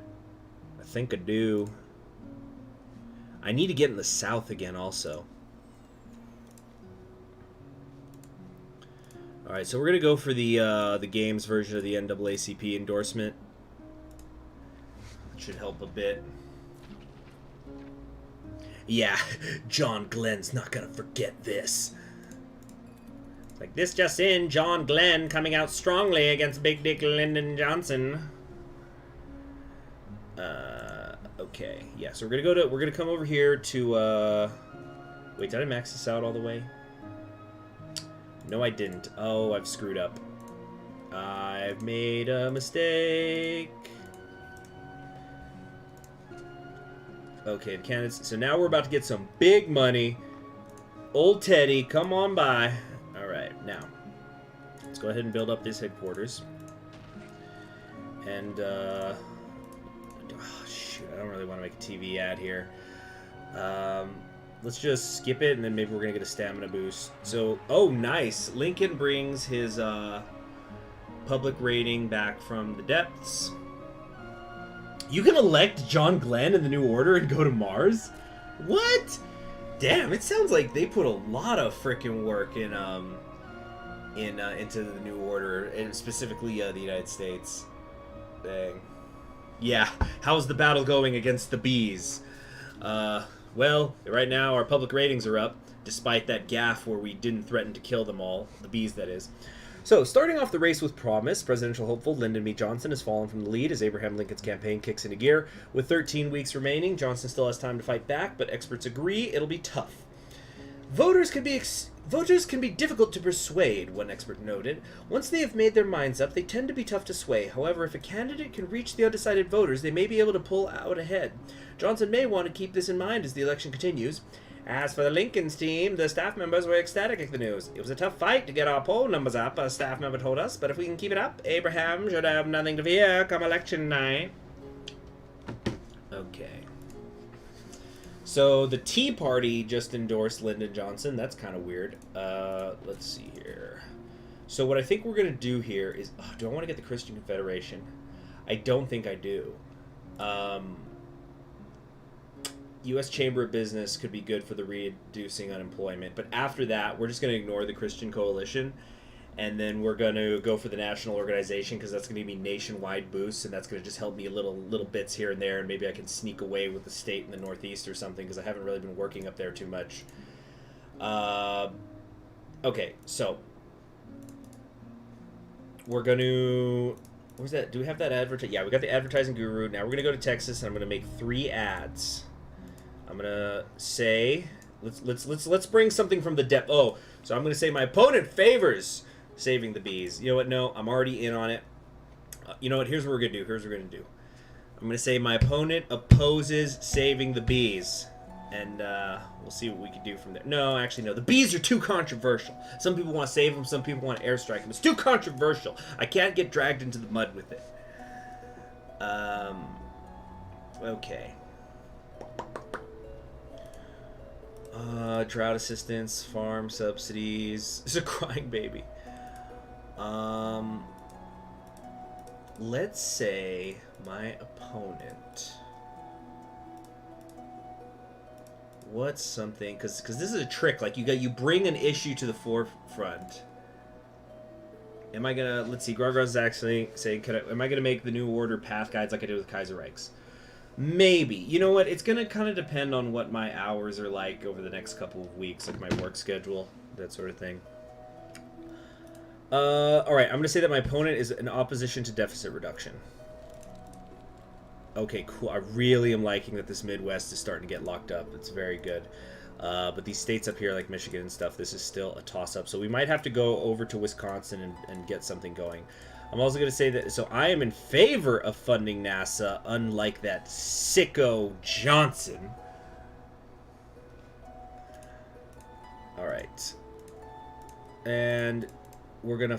I think I do. I need to get in the South again also. Alright, so we're going to go for the games version of the NAACP endorsement. Should help a bit. Yeah, John Glenn's not gonna forget this. Like, this just in, John Glenn coming out strongly against Big Dick Lyndon Johnson. Okay, yeah, so we're gonna come over here to, wait, did I max this out all the way? No, I didn't. Oh, I've screwed up. I've made a mistake. Okay, the candidates. So now we're about to get some big money. Old Teddy, come on by. All right, now let's go ahead and build up this headquarters. And oh, shoot, I don't really want to make a TV ad here. Let's just skip it, and then maybe we're gonna get a stamina boost. So, oh, nice. Lincoln brings his public rating back from the depths. You can elect John Glenn in the New Order and go to Mars? What? Damn, it sounds like they put a lot of frickin' work in into the New Order, and specifically the United States. Dang. Yeah, how's the battle going against the bees? Well, right now our public ratings are up, despite that gaffe where we didn't threaten to kill them all. The bees, that is. So, starting off the race with promise, presidential hopeful Lyndon B. Johnson has fallen from the lead as Abraham Lincoln's campaign kicks into gear. With 13 weeks remaining, Johnson still has time to fight back, but experts agree it'll be tough. Voters can be difficult to persuade, one expert noted. Once they have made their minds up, they tend to be tough to sway. However, if a candidate can reach the undecided voters, they may be able to pull out ahead. Johnson may want to keep this in mind as the election continues. As for the Lincoln's team, the staff members were ecstatic at the news. It was a tough fight to get our poll numbers up, a staff member told us, but if we can keep it up, Abraham should have nothing to fear come election night. Okay. So the Tea Party just endorsed Lyndon Johnson. That's kind of weird. Let's see here. So what I think we're going to do here is... do I want to get the Christian Confederation? I don't think I do. U.S. Chamber of Business could be good for the reducing unemployment. But after that, we're just going to ignore the Christian Coalition. And then we're going to go for the national organization because that's going to be nationwide boosts. And that's going to just help me little bits here and there. And maybe I can sneak away with the state in the Northeast or something because I haven't really been working up there too much. Okay, so we're going to... Where's that? Do we have that advertising? Yeah, we got the advertising guru. Now we're going to go to Texas and I'm going to make 3 ads. I'm gonna say, let's bring something from the depth. Oh, so I'm gonna say my opponent favors saving the bees. You know what? No, I'm already in on it. You know what? Here's what we're gonna do. I'm gonna say my opponent opposes saving the bees, and we'll see what we can do from there. No, actually, no. The bees are too controversial. Some people want to save them. Some people want to airstrike them. It's too controversial. I can't get dragged into the mud with it. Okay. Drought assistance, farm subsidies. It's a crying baby. Let's say my opponent. What's something? Because this is a trick. Like you bring an issue to the forefront. Am I gonna? Let's see. Gargar's actually saying, am I gonna make the new order path guides like I did with Kaiser Reichs? Maybe. You know what? It's going to kind of depend on what my hours are like over the next couple of weeks, like my work schedule, that sort of thing. Alright, I'm going to say that my opponent is in opposition to deficit reduction. Okay, cool. I really am liking that this Midwest is starting to get locked up. It's very good. But these states up here, like Michigan and stuff, this is still a toss-up. So we might have to go over to Wisconsin and get something going. I'm also going to say that, so I am in favor of funding NASA, unlike that sicko Johnson. Alright. And we're going to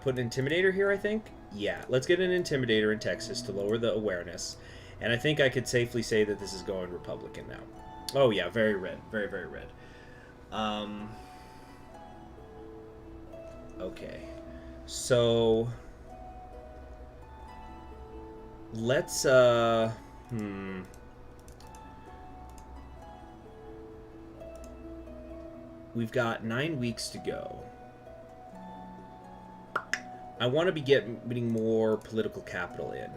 put an Intimidator here, I think? Yeah, let's get an Intimidator in Texas to lower the awareness. And I think I could safely say that this is going Republican now. Oh yeah, very red. Very, very red. Okay. So let's we've got 9 weeks to go. I want to be getting more political capital in.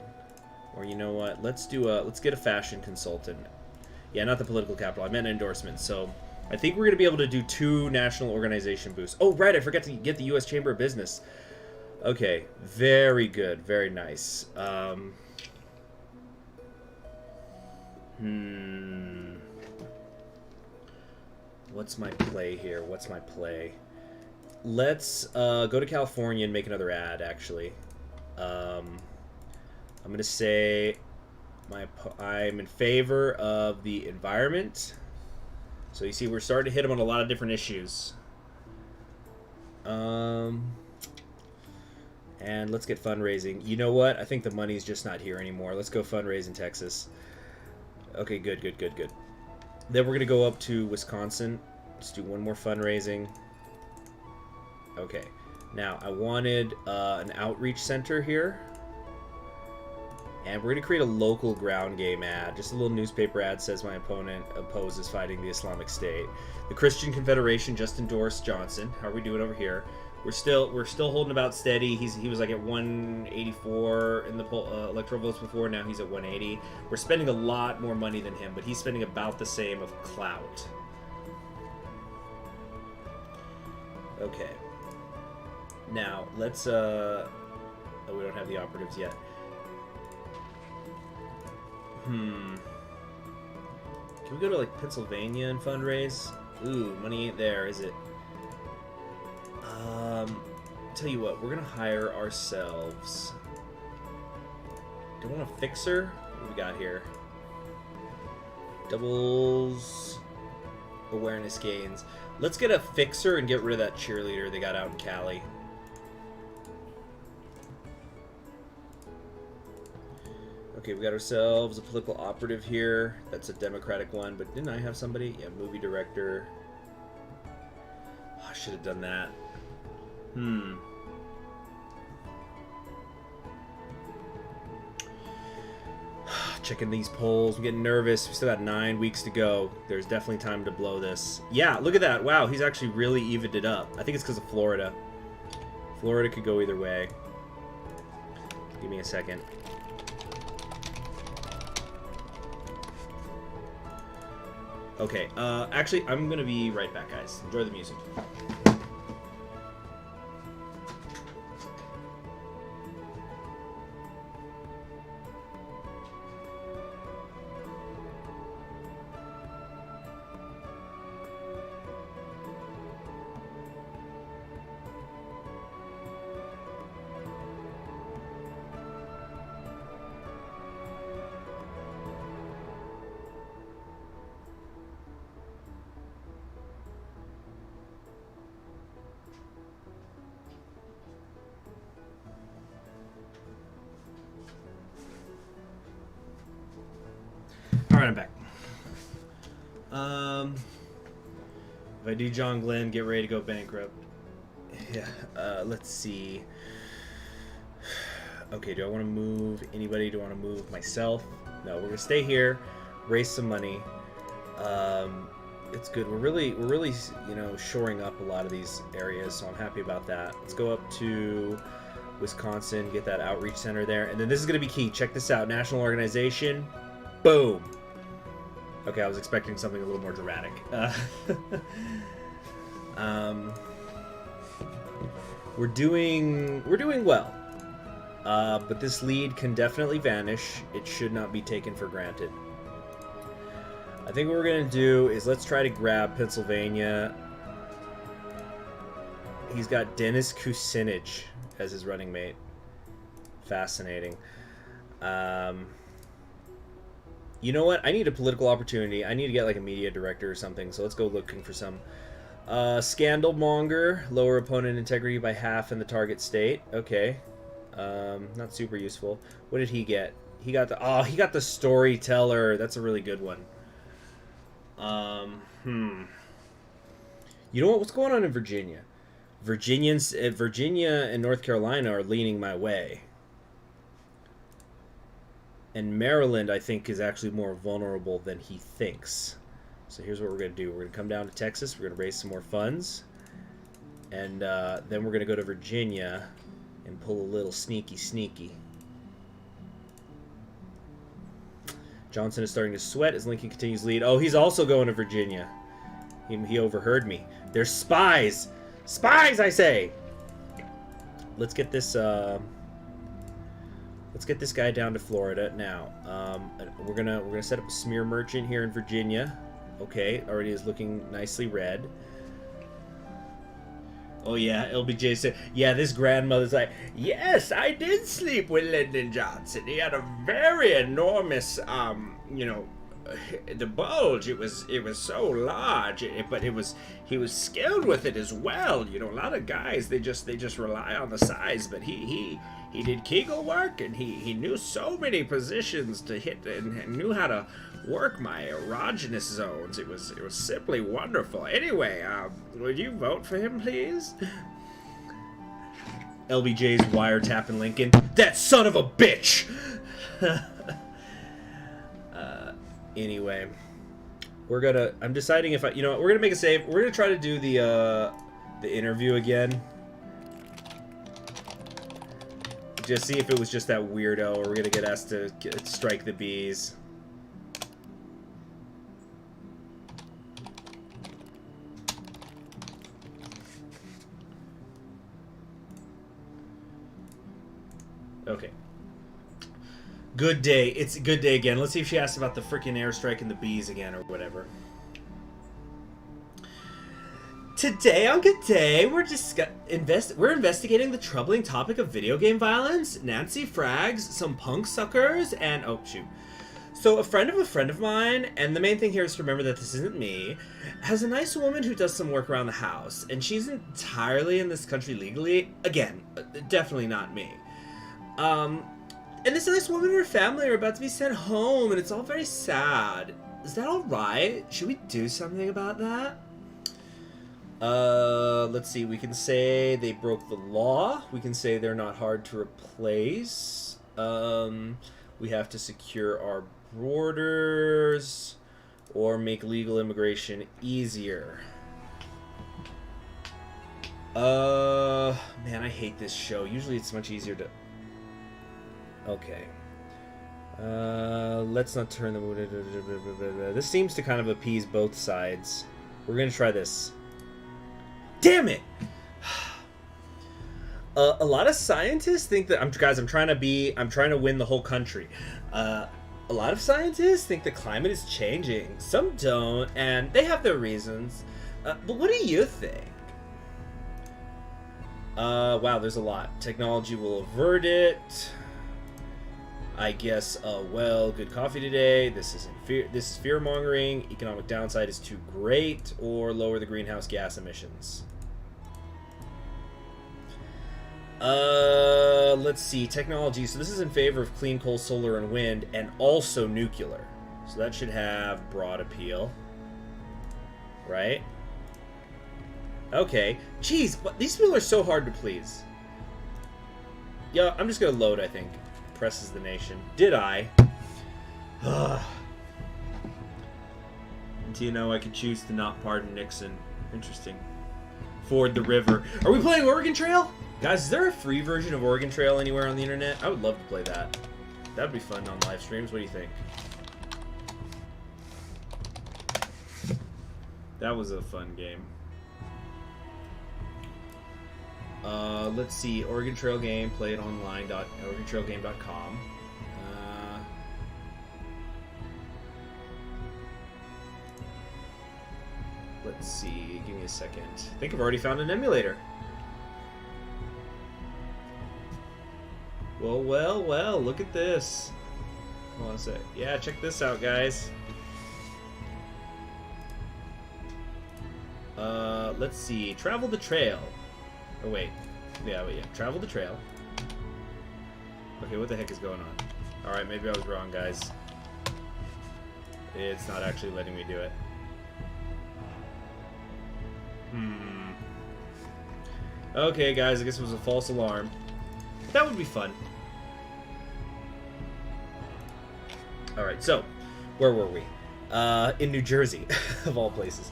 Or you know what? Let's get a fashion consultant. Yeah, not the political capital. I meant endorsements. So I think we're going to be able to do 2 national organization boosts. Oh, right. I forgot to get the U.S. Chamber of Business. Okay, very good, very nice. What's my play here? Let's go to California and make another ad, actually. I'm going to say I'm in favor of the environment. So you see, we're starting to hit them on a lot of different issues. And let's get fundraising. You know what? I think the money's just not here anymore. Let's go fundraise in Texas. Okay, good. Then we're going to go up to Wisconsin. Let's do one more fundraising. Okay. Now, I wanted an outreach center here. And we're going to create a local ground game ad. Just a little newspaper ad says my opponent opposes fighting the Islamic State. The Christian Confederation just endorsed Johnson. How are we doing over here? We're still holding about steady. He was like at 184 in the electoral votes before. Now he's at 180. We're spending a lot more money than him, but he's spending about the same of clout. Okay. Now, let's, oh, we don't have the operatives yet. Can we go to, like, Pennsylvania and fundraise? Ooh, money ain't there, is it? Tell you what, we're gonna hire ourselves. Do we want a fixer? What do we got here? Doubles awareness gains. Let's get a fixer and get rid of that cheerleader they got out in Cali. Okay, we got ourselves a political operative here. That's a Democratic one, but didn't I have somebody? Yeah, movie director. Oh, I should have done that. Checking these polls. I'm getting nervous. We still got 9 weeks to go. There's definitely time to blow this. Yeah, look at that. Wow, he's actually really evened it up. I think it's because of Florida. Florida could go either way. Give me a second. Okay, actually, I'm gonna be right back, guys. Enjoy the music. Alright, I'm back. If I do John Glenn, get ready to go bankrupt. Yeah, let's see. Okay, do I want to move anybody? Do I want to move myself? No, we're gonna stay here, raise some money. It's good. We're really, you know, shoring up a lot of these areas, so I'm happy about that. Let's go up to Wisconsin, get that outreach center there, and then this is gonna be key. Check this out: national organization. Boom. Okay, I was expecting something a little more dramatic. We're doing well, but this lead can definitely vanish. It should not be taken for granted. I think what we're gonna do is let's try to grab Pennsylvania. He's got Dennis Kucinich as his running mate. Fascinating. You know what? I need a political opportunity. I need to get like a media director or something, so let's go looking for some. Scandal monger, lower opponent integrity by half in the target state. Okay. Not super useful. What did he get? He got the storyteller. That's a really good one. You know what? What's going on in Virginia? Virginia and North Carolina are leaning my way. And Maryland, I think, is actually more vulnerable than he thinks. So here's what we're going to do. We're going to come down to Texas. We're going to raise some more funds. And then we're going to go to Virginia and pull a little sneaky. Johnson is starting to sweat as Lincoln continues lead. Oh, he's also going to Virginia. He overheard me. There's spies! Spies, I say! Let's get this... Let's get this guy down to Florida now. We're gonna set up a smear merchant here in Virginia. Okay, already is looking nicely red. Oh yeah, LBJ said, yeah, this grandmother's like, yes, I did sleep with Lyndon Johnson. He had a very enormous, you know, the bulge. It was so large, but he was skilled with it as well. You know, a lot of guys they just rely on the size, but he did Kegel work, and he knew so many positions to hit, and knew how to work my erogenous zones. It was simply wonderful. Anyway, would you vote for him, please? LBJ's wiretapping Lincoln. That son of a bitch! Anyway, I'm deciding if we're gonna make a save. We're gonna try to do the interview again. Just see if it was just that weirdo, or we're gonna get asked to strike the bees. Okay. Good day. It's a good day again. Let's see if she asks about the freaking airstrike and the bees again or whatever. Today on Good Day, we're investigating the troubling topic of video game violence, Nancy frags, some punk suckers, and oh shoot. So a friend of mine, and the main thing here is to remember that this isn't me, has a nice woman who does some work around the house, and she's entirely in this country legally. Again, definitely not me. And this nice woman and her family are about to be sent home, and it's all very sad. Is that alright? Should we do something about that? Let's see. We can say they broke the law. We can say they're not hard to replace. We have to secure our borders or make legal immigration easier. Man, I hate this show. Usually it's much easier to... Okay. Let's not turn the... This seems to kind of appease both sides. We're gonna try this. Damn it! A lot of scientists think that I'm trying to win the whole country. A lot of scientists think the climate is changing. Some don't, and they have their reasons. But what do you think? Wow, there's a lot. Technology will avert it. I guess. Well, good coffee today. This is fear mongering. Economic downside is too great, or lower the greenhouse gas emissions. Let's see. Technology. So this is in favor of clean coal, solar, and wind, and also nuclear. So that should have broad appeal. Right? Okay. Jeez, these people are so hard to please. Yeah, I'm just gonna load, I think. Presses the nation. Did I? Do you know I could choose to not pardon Nixon? Interesting. Ford the river. Are we playing Oregon Trail? Guys, is there a free version of Oregon Trail anywhere on the internet? I would love to play that. That'd be fun on live streams. What do you think? That was a fun game. Let's see. Oregon Trail game. Play it online. OregonTrailGame.com. Let's see. Give me a second. I think I've already found an emulator. Well, look at this. Hold on a sec. Yeah, check this out, guys. Let's see. Travel the trail. Oh, wait. Yeah. Travel the trail. Okay, what the heck is going on? Alright, maybe I was wrong, guys. It's not actually letting me do it. Okay, guys, I guess it was a false alarm. That would be fun. Alright, so, where were we? In New Jersey, of all places.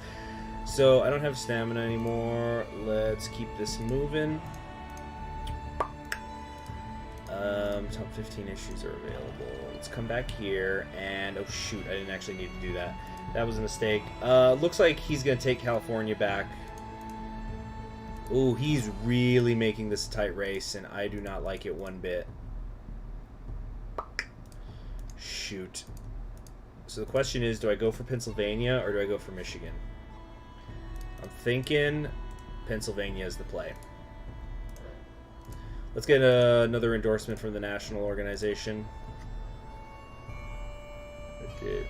So, I don't have stamina anymore. Let's keep this moving. Top 15 issues are available. Let's come back here, and oh shoot, I didn't actually need to do that. That was a mistake. Looks like he's gonna take California back. Ooh, he's really making this a tight race, and I do not like it one bit. Shoot. So the question is, do I go for Pennsylvania or do I go for Michigan? I'm thinking Pennsylvania is the play. Let's get another endorsement from the national organization. Okay.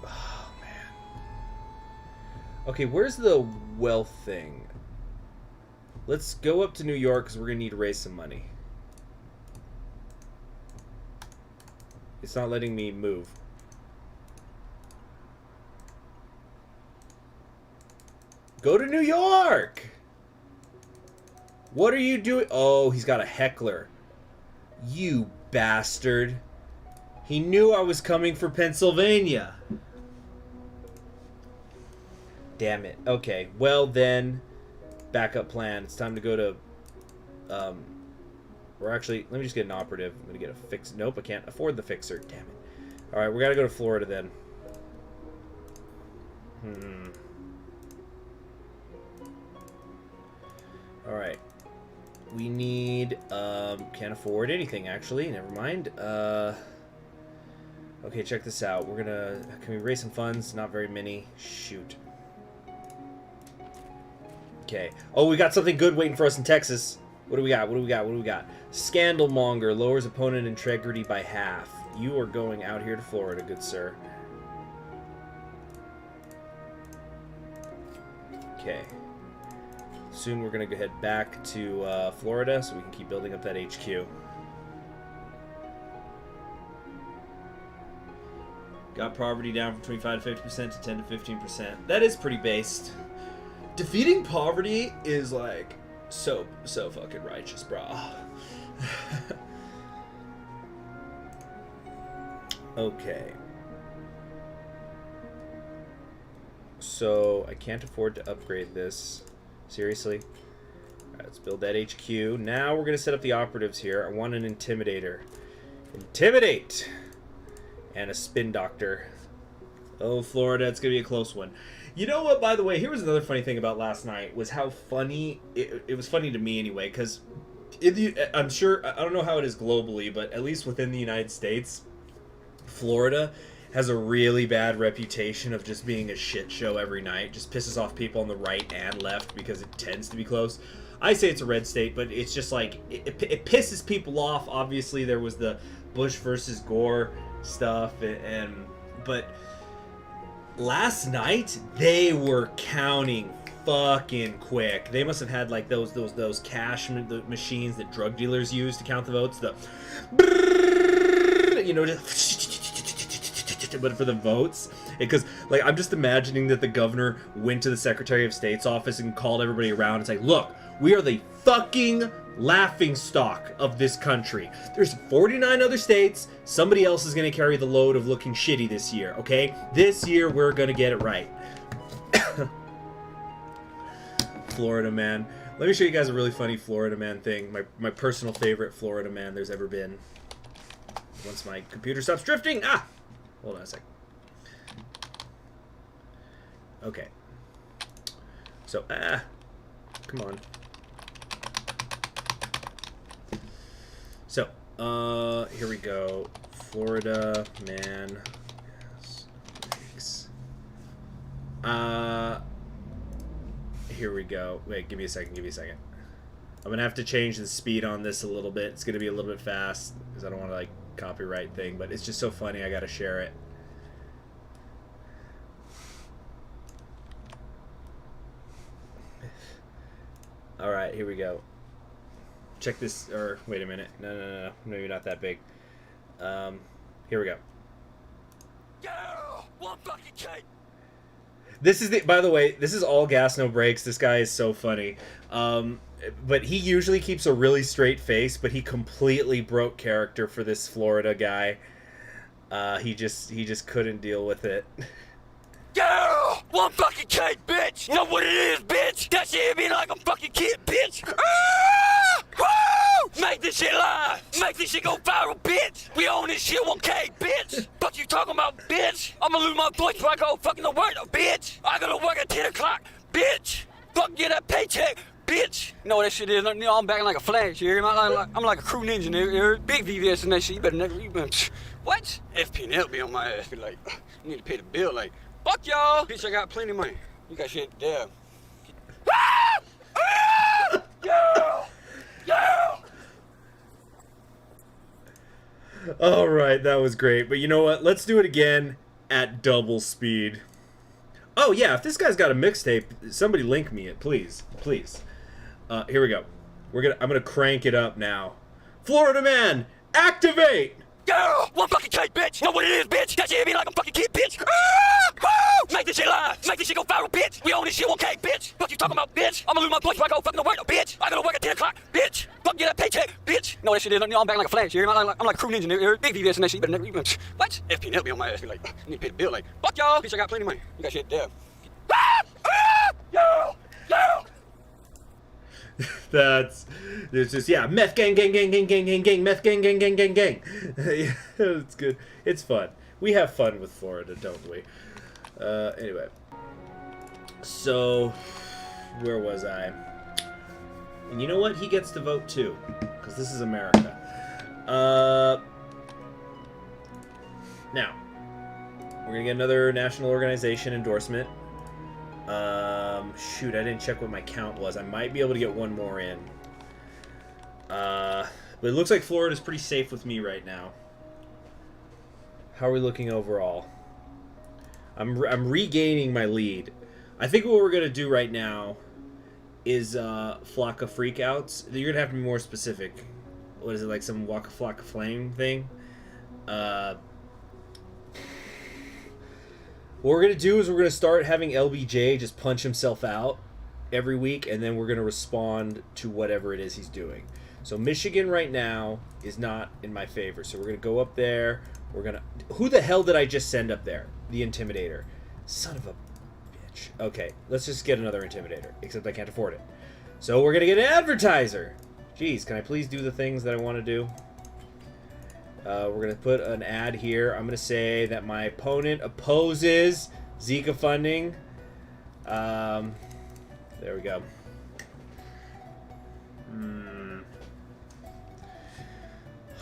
Oh, man. Okay, where's the wealth thing? Let's go up to New York because we're going to need to raise some money. It's not letting me move. Go to New York! What are you doing? Oh, he's got a heckler. You bastard. He knew I was coming for Pennsylvania. Damn it. Okay, well then, backup plan. It's time to go to, or actually, let me just get an operative. I'm going to get a fix. Nope, I can't afford the fixer. Damn it. Alright, we got to go to Florida then. Alright. We need, can't afford anything, actually. Never mind. Okay, check this out. We're gonna, can we raise some funds? Not very many. Shoot. Okay. Oh, we got something good waiting for us in Texas. What do we got? What do we got? What do we got? Scandalmonger lowers opponent integrity by half. You are going out here to Florida, good sir. Okay. Soon we're going to go head back to Florida so we can keep building up that HQ. Got poverty down from 25 to 50% to 10 to 15%. That is pretty based. Defeating poverty is like so fucking righteous, bro. Okay. So I can't afford to upgrade this. Seriously? Alright, let's build that HQ. Now we're going to set up the operatives here. I want an intimidator. Intimidate! And a spin doctor. Oh, Florida, it's going to be a close one. You know what, by the way, here was another funny thing about last night, was how funny, it was funny to me anyway, because I'm sure, I don't know how it is globally, but at least within the United States, Florida has a really bad reputation of just being a shit show every night. Just pisses off people on the right and left because it tends to be close. I say it's a red state, but it's just like, it pisses people off. Obviously, there was the Bush versus Gore stuff, but last night they were counting fucking quick. They must have had like those cash machines that drug dealers use to count the votes. You know, just but for the votes, because like I'm just imagining that the governor went to the Secretary of State's office and called everybody around and said, "Look, we are the fucking laughing stock of this country. There's 49 other states. Somebody else is going to carry the load of looking shitty this year, okay? This year, we're going to get it right." Florida man. Let me show you guys a really funny Florida man thing. My personal favorite Florida man there's ever been. Once my computer stops drifting. Ah! Hold on a sec. Okay. So, come on. So, here we go. Florida man. Yes. Here we go. Wait, give me a second. I'm gonna have to change the speed on this a little bit. It's gonna be a little bit fast because I don't want to like copyright thing, but it's just so funny. I gotta share it. All right, here we go. Check this. Or wait a minute. No. Maybe not that big. Here we go. Yeah, one fucking cake. This is the. By the way, this is all gas, no brakes. This guy is so funny. But he usually keeps a really straight face, but he completely broke character for this Florida guy. He just couldn't deal with it. Yeah, one fucking cake, bitch. You know what it is, bitch? That shit hit me like a fucking kid, bitch. Ah! Woo! Make this shit live. Make this shit go viral, bitch. We own this shit 1K, bitch. Fuck you talking about, bitch? I'm gonna lose my voice before I go fucking to work, bitch. I gotta work at 10 o'clock, bitch. Fuck get that paycheck. Bitch! You know what that shit is? You know, I'm back like a flash, you hear me? I'm like a crew ninja, nigga. Big VVS and that shit. You better never. What? FP&L be on my ass. Be like, you need to pay the bill. Like, fuck y'all. Bitch, I got plenty of money. You got shit there. Yeah! Yeah! Alright, that was great. But you know what? Let's do it again at double speed. Oh, yeah, if this guy's got a mixtape, somebody link me it, please. Please. Here we go. I'm gonna crank it up now. Florida man, activate! Yeah! One fucking cake, bitch! You know what it is, bitch? That shit hit me like a fucking kid, bitch! Ah! Woo! Make this shit live! Make this shit go viral, bitch! We own this shit 1K, bitch! Fuck you talking about, bitch? I'm gonna lose my voice before I go fucking to work, bitch! I gotta work at 10 o'clock, bitch! Fuck get that paycheck, bitch! You know what that shit is? You know, I'm back like a flash, you hear me? I'm like a crew ninja, nigga. Big VVS and that shit. You better never. What? FP&L be on my ass. Be like, you need to pay the bill. Like, fuck y'all! Bitch, I got plenty of money. You got shit there. Yeah! Yeah! There's just, yeah, meth gang, meth gang. Yeah, it's good. It's fun. We have fun with Florida, don't we? Anyway. So, where was I? And you know what? He gets to vote too, because this is America. Now, we're gonna get another national organization endorsement. Shoot, I didn't check what my count was. I might be able to get one more in. But it looks like Florida's pretty safe with me right now. How are we looking overall? I'm regaining my lead. I think what we're gonna do right now is Flocka Freakouts. You're gonna have to be more specific. What is it, like some Waka Flocka Flame thing? What we're going to do is we're going to start having LBJ just punch himself out every week, and then we're going to respond to whatever it is he's doing. So Michigan right now is not in my favor. So we're going to go up there. We're going to... Who the hell did I just send up there? The Intimidator. Son of a bitch. Okay, let's just get another Intimidator, except I can't afford it. So we're going to get an advertiser. Jeez, can I please do the things that I want to do? We're going to put an ad here. I'm going to say that my opponent opposes Zika funding. There we go.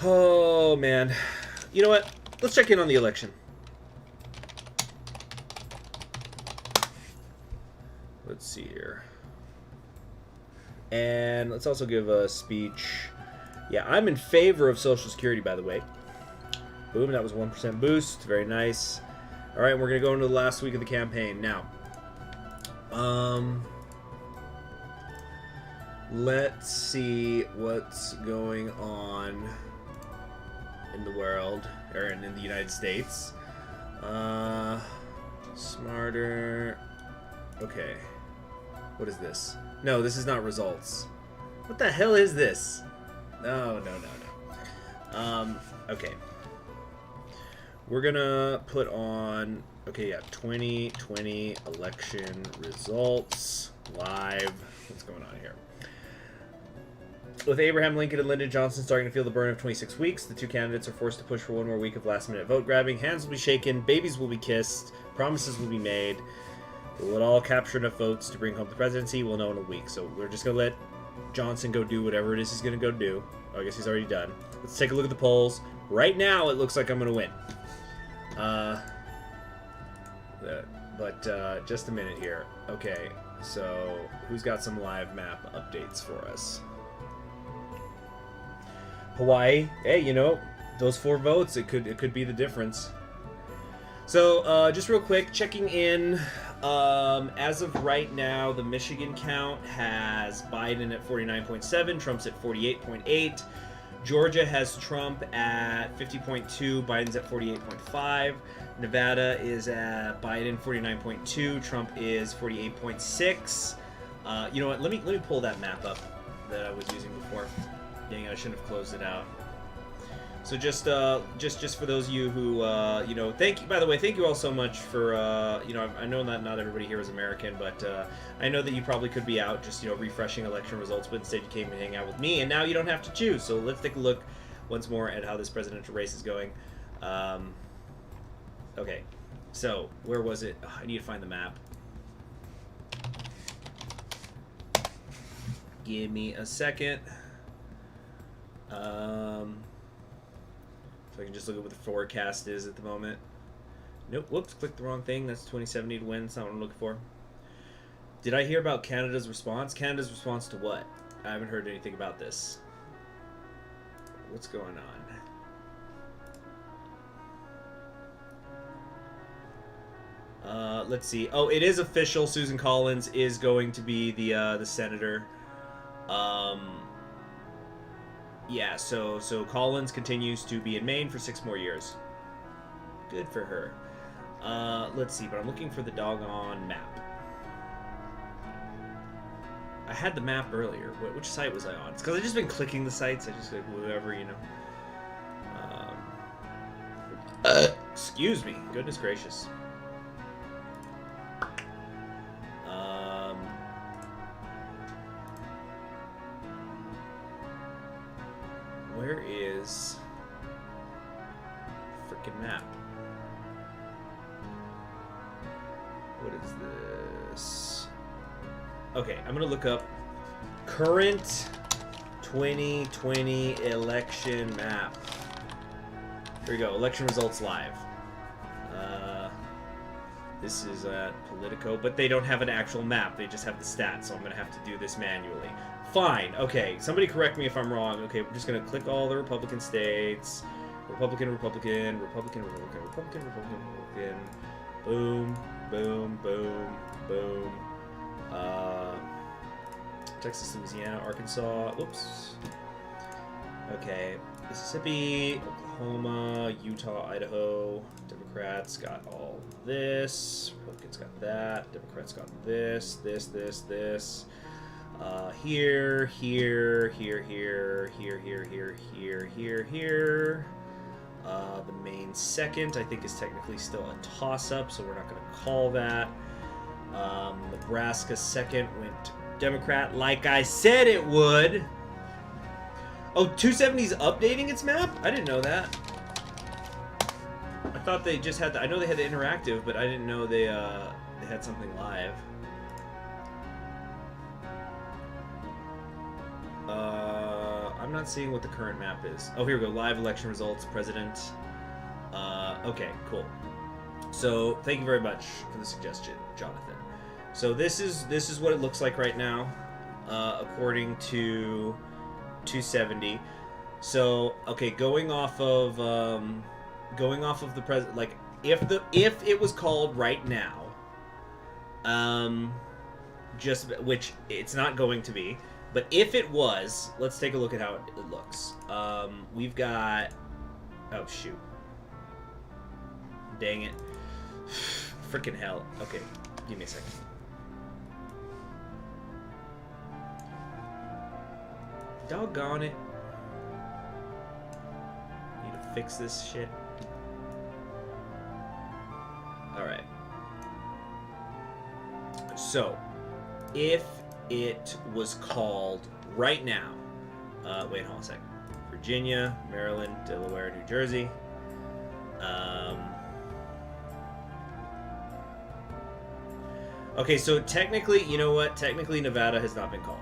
Oh, man. You know what? Let's check in on the election. Let's see here. And let's also give a speech. Yeah, I'm in favor of Social Security, by the way. Boom, that was 1% boost. Very nice. All right, we're going to go into the last week of the campaign. Now, let's see what's going on in the world, or in the United States. Smarter. Okay. What is this? No, this is not results. What the hell is this? No. Okay. We're gonna put on, okay, yeah, 2020 election results live. What's going on here? With Abraham Lincoln and Lyndon Johnson starting to feel the burn of 26 weeks, the two candidates are forced to push for one more week of last-minute vote grabbing. Hands will be shaken, babies will be kissed, promises will be made. Will it all capture enough votes to bring home the presidency? We'll know in a week. So we're just gonna let Johnson go do whatever it is he's gonna go do. Oh, I guess he's already done. Let's take a look at the polls. Right now, it looks like I'm gonna win. But just a minute here. Okay, so who's got some live map updates for us? Hawaii. Hey, you know, those 4 votes, it could be the difference. So just real quick, checking in. As of right now, the Michigan count has Biden at 49.7, Trump's at 48.8. Georgia has Trump at 50.2, Biden's at 48.5. Nevada is at Biden 49.2, Trump is 48.6. You know what? Let me pull that map up that I was using before. Dang it, I shouldn't have closed it out. So just for those of you who you know, thank you. By the way, thank you all so much for you know, I know that not everybody here is American, but I know that you probably could be out just, you know, refreshing election results, but instead you came and hang out with me, and now you don't have to choose. So let's take a look once more at how this presidential race is going. Okay, so where was it? Oh, I need to find the map. Give me a second. So I can just look at what the forecast is at the moment. Nope, whoops, clicked the wrong thing. That's 2070 to win. That's not what I'm looking for. Did I hear about Canada's response? Canada's response to what? I haven't heard anything about this. What's going on? Let's see. Oh, it is official. Susan Collins is going to be the senator. Yeah, so Collins continues to be in Maine for 6 more years. Good for her. Let's see, but I'm looking for the doggone map. I had the map earlier. Which site was I on? It's because I've just been clicking the sites. I just like whoever, you know. Excuse me. Goodness gracious. Where is frickin' map? What is this? Okay, I'm gonna look up current 2020 election map. Here we go. Election results live. This is at Politico, but they don't have an actual map. They just have the stats, so I'm going to have to do this manually. Fine. Okay, somebody correct me if I'm wrong. Okay, we're just going to click all the Republican states. Republican, Republican, Republican, Republican, Republican, Republican, Republican. Boom, boom, boom, boom. Texas, Louisiana, Arkansas. Oops. Okay. Mississippi, Oklahoma, Utah, Idaho. Democrats got all this. Republicans got that. Democrats got this, this, this, this. Here, here, here, here, here, here, here, here, here, here. The Maine second, I think, is technically still a toss-up, so we're not going to call that. Nebraska second went Democrat, like I said it would. Oh, 270's updating its map? I didn't know that. I thought they just had the, I know they had the interactive, but I didn't know they had something live. I'm not seeing what the current map is. Oh, here we go. Live election results, president. Okay, cool. So thank you very much for the suggestion, Jonathan. So this is what it looks like right now, according to 270. So okay, going off of the president, like if it was called right now, just which it's not going to be. But if it was, let's take a look at how it looks. We've got... Oh, shoot. Dang it. Freaking hell. Okay, give me a second. Doggone it. Need to fix this shit. Alright. So, if it was called right now, wait, hold on a second. Virginia, Maryland, Delaware, New Jersey. Okay, so technically, you know what? Technically, Nevada has not been called.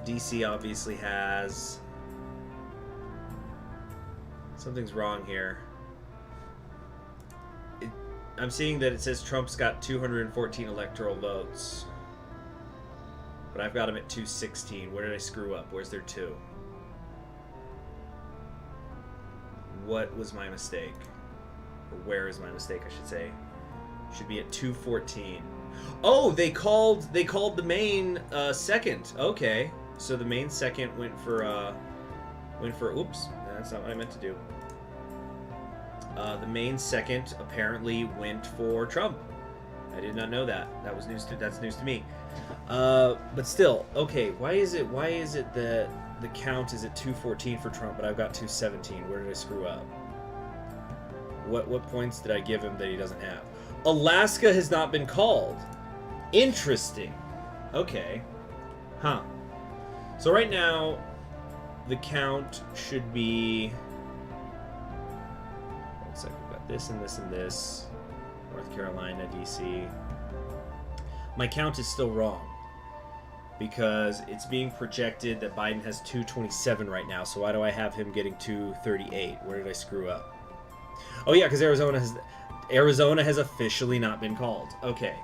DC obviously has. Something's wrong here. I'm seeing that it says Trump's got 214 electoral votes. But I've got him at 216. Where did I screw up? Where's their 2? What was my mistake? Or where is my mistake, I should say. Should be at 214. Oh, they called the Maine second. Okay. So the Maine second went for oops, that's not what I meant to do. The Maine second apparently went for Trump. I did not know that. That's news to me. But still, okay. Why is it that the count is at 214 for Trump, but I've got 217? Where did I screw up? What points did I give him that he doesn't have? Alaska has not been called. Interesting. Okay. Huh. So right now, the count should be. Looks like we've got this and this and this. North Carolina, DC. My count is still wrong because it's being projected that Biden has 227 right now. So why do I have him getting 238? Where did I screw up? Oh yeah, because Arizona has officially not been called. Okay.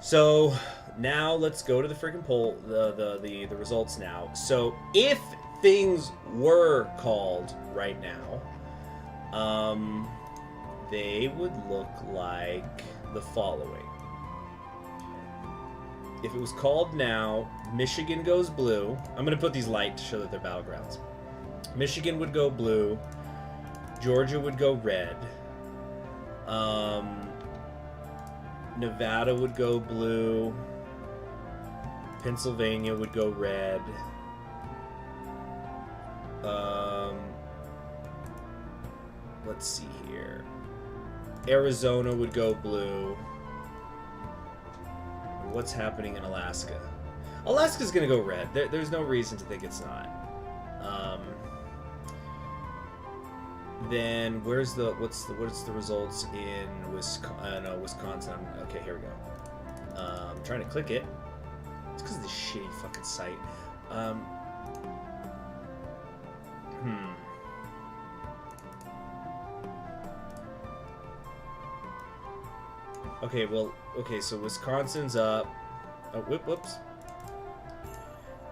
So now let's go to the freaking poll, the results now. So if things were called right now, they would look like the following. If it was called now, Michigan goes blue. I'm going to put these light to show that they're battlegrounds. Michigan would go blue. Georgia would go red. Nevada would go blue. Pennsylvania would go red. Let's see here. Arizona would go blue. What's happening in Alaska? Alaska's gonna go red. There's no reason to think it's not. Then what's the results in Wisconsin? Okay, here we go. I'm trying to click it. It's because of this shitty fucking site. Okay, well, okay, so Wisconsin's up. Oh, whoops.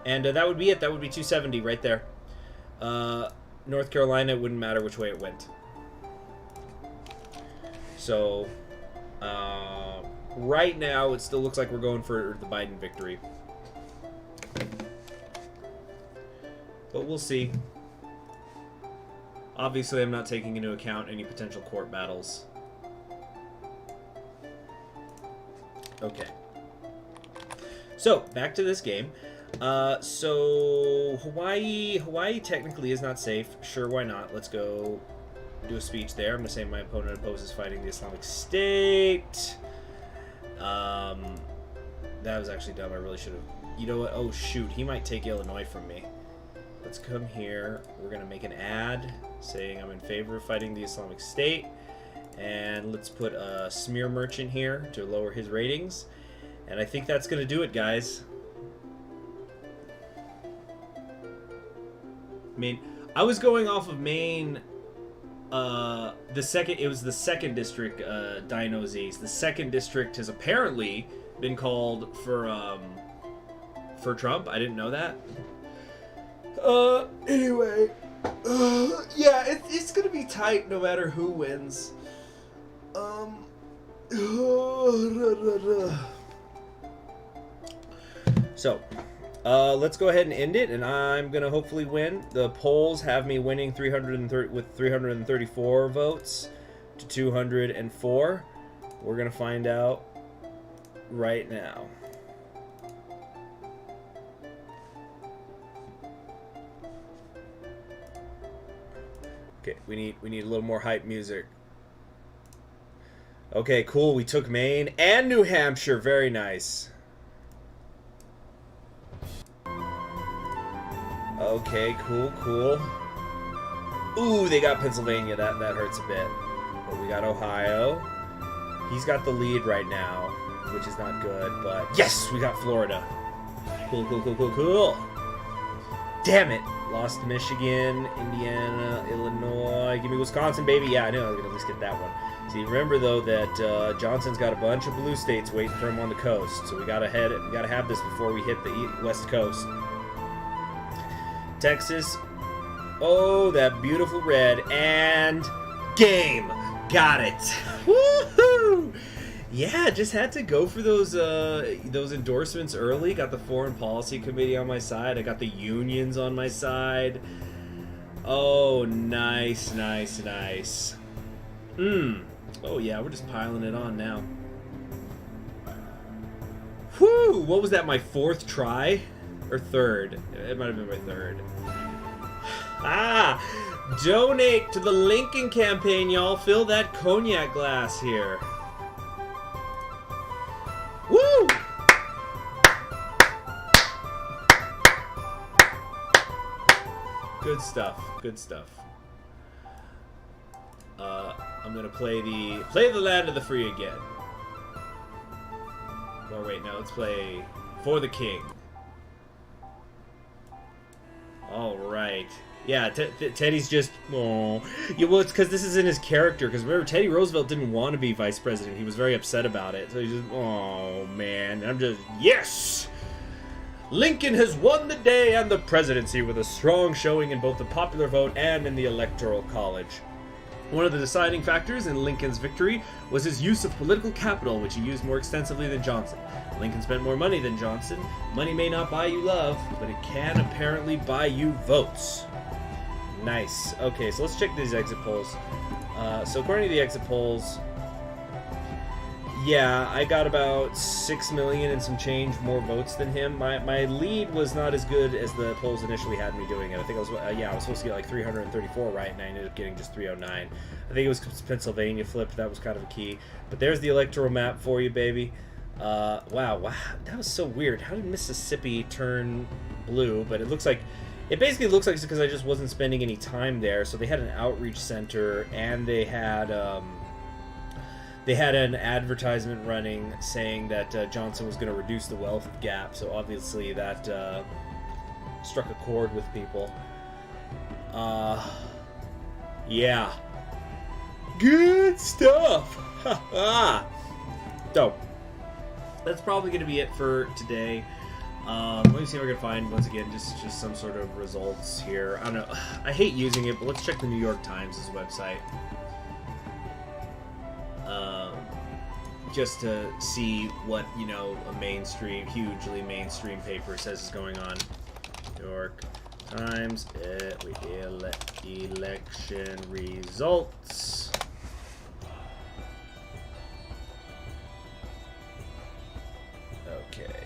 And that would be it. That would be 270 right there. North Carolina, it wouldn't matter which way it went. So, right now, it still looks like we're going for the Biden victory. But we'll see. Obviously, I'm not taking into account any potential court battles. Okay. So, back to this game. So, Hawaii technically is not safe. Sure, why not? Let's go do a speech there. I'm going to say my opponent opposes fighting the Islamic State. That was actually dumb. I really should have... You know what? Oh, shoot. He might take Illinois from me. Let's come here. We're going to make an ad saying I'm in favor of fighting the Islamic State. And let's put a smear merchant here to lower his ratings. And I think that's going to do it, guys. I mean, I was going off of Maine. It was the second district, Dino Z's. The second district has apparently been called for Trump. I didn't know that. Anyway. Yeah, it's going to be tight no matter who wins. So, let's go ahead and end it, and I'm gonna hopefully win. The polls have me winning 334 votes to 204. We're gonna find out right now. Okay, we need a little more hype music. Okay, cool. We took Maine and New Hampshire. Very nice. Okay, cool. Ooh, they got Pennsylvania. That hurts a bit. But we got Ohio. He's got the lead right now, which is not good. But yes, we got Florida. Cool. Damn it. Lost to Michigan, Indiana, Illinois. Give me Wisconsin, baby. Yeah, I know. I'm going to at least get that one. See, remember, though, that Johnson's got a bunch of blue states waiting for him on the coast. So we got to have this before we hit the West Coast. Texas. Oh, that beautiful red. And game. Got it. Woohoo! Yeah, just had to go for those endorsements early. Got the Foreign Policy Committee on my side. I got the unions on my side. Oh, nice. Oh, yeah, we're just piling it on now. Whew! What was that, my fourth try? Or third? It might have been my third. Donate to the Lincoln campaign, y'all. Fill that cognac glass here. Woo! Good stuff. I'm gonna play the Land of the Free again. Or wait, no, let's play For the King. All right. Yeah, Teddy's just, oh. Yeah, well, it's because this is in his character. Because remember, Teddy Roosevelt didn't want to be vice president. He was very upset about it. So he's just, oh, man. And I'm just, yes! Lincoln has won the day and the presidency with a strong showing in both the popular vote and in the Electoral College. One of the deciding factors in Lincoln's victory was his use of political capital, which he used more extensively than Johnson. Lincoln spent more money than Johnson. Money may not buy you love, but it can apparently buy you votes. Nice. Okay, so let's check these exit polls. So according to the exit polls, yeah, I got about 6 million and some change more votes than him. My lead was not as good as the polls initially had me doing it. I think I was supposed to get like 334 right, and I ended up getting just 309. I think it was Pennsylvania flipped. That was kind of a key. But there's the electoral map for you, baby. Wow, that was so weird. How did Mississippi turn blue? But it basically looks like it's because I just wasn't spending any time there. So they had an outreach center, and they had they had an advertisement running saying that Johnson was going to reduce the wealth gap. So obviously that struck a chord with people. Yeah. Good stuff. So that's probably going to be it for today. Let me see if I can find, once again, just some sort of results here. I don't know. I hate using it, but let's check the New York Times' website. Just to see what, you know, a mainstream, hugely mainstream paper says is going on. New York Times, election results. Okay.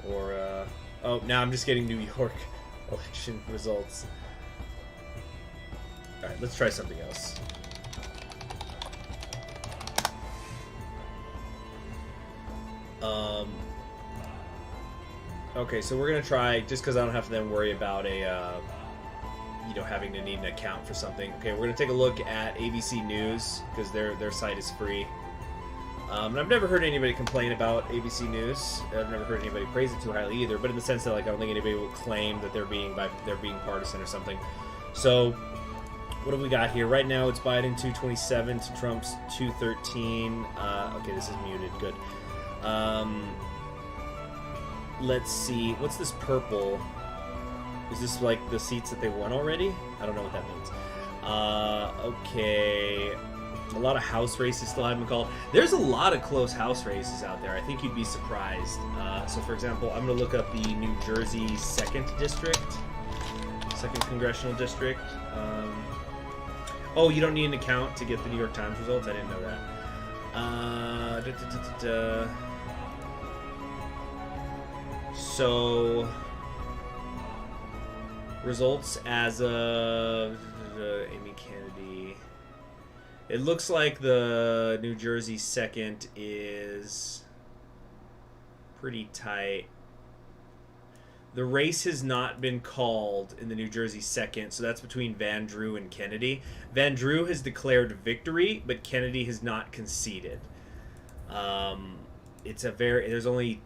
Or, oh, now I'm just getting New York election results. Alright, let's try something else. Okay, so we're gonna try, just because I don't have to then worry about a, you know, having to need an account for something. Okay, we're gonna take a look at ABC News, because their site is free. And I've never heard anybody complain about ABC News. I've never heard anybody praise it too highly either, but in the sense that, like, I don't think anybody will claim that they're being partisan or something. So, what have we got here? Right now, it's Biden 227 to Trump's 213. Okay, this is muted. Good. Let's see. What's this purple? Is this like the seats that they won already? I don't know what that means. Okay. A lot of house races still haven't been called. There's a lot of close house races out there. I think you'd be surprised. So, for example, I'm going to look up the New Jersey 2nd District. 2nd Congressional District. Oh, you don't need an account to get the New York Times results? I didn't know that. So, results as of Amy Kennedy. It looks like the New Jersey 2nd is pretty tight. The race has not been called in the New Jersey 2nd, so that's between Van Drew and Kennedy. Van Drew has declared victory, but Kennedy has not conceded. There's only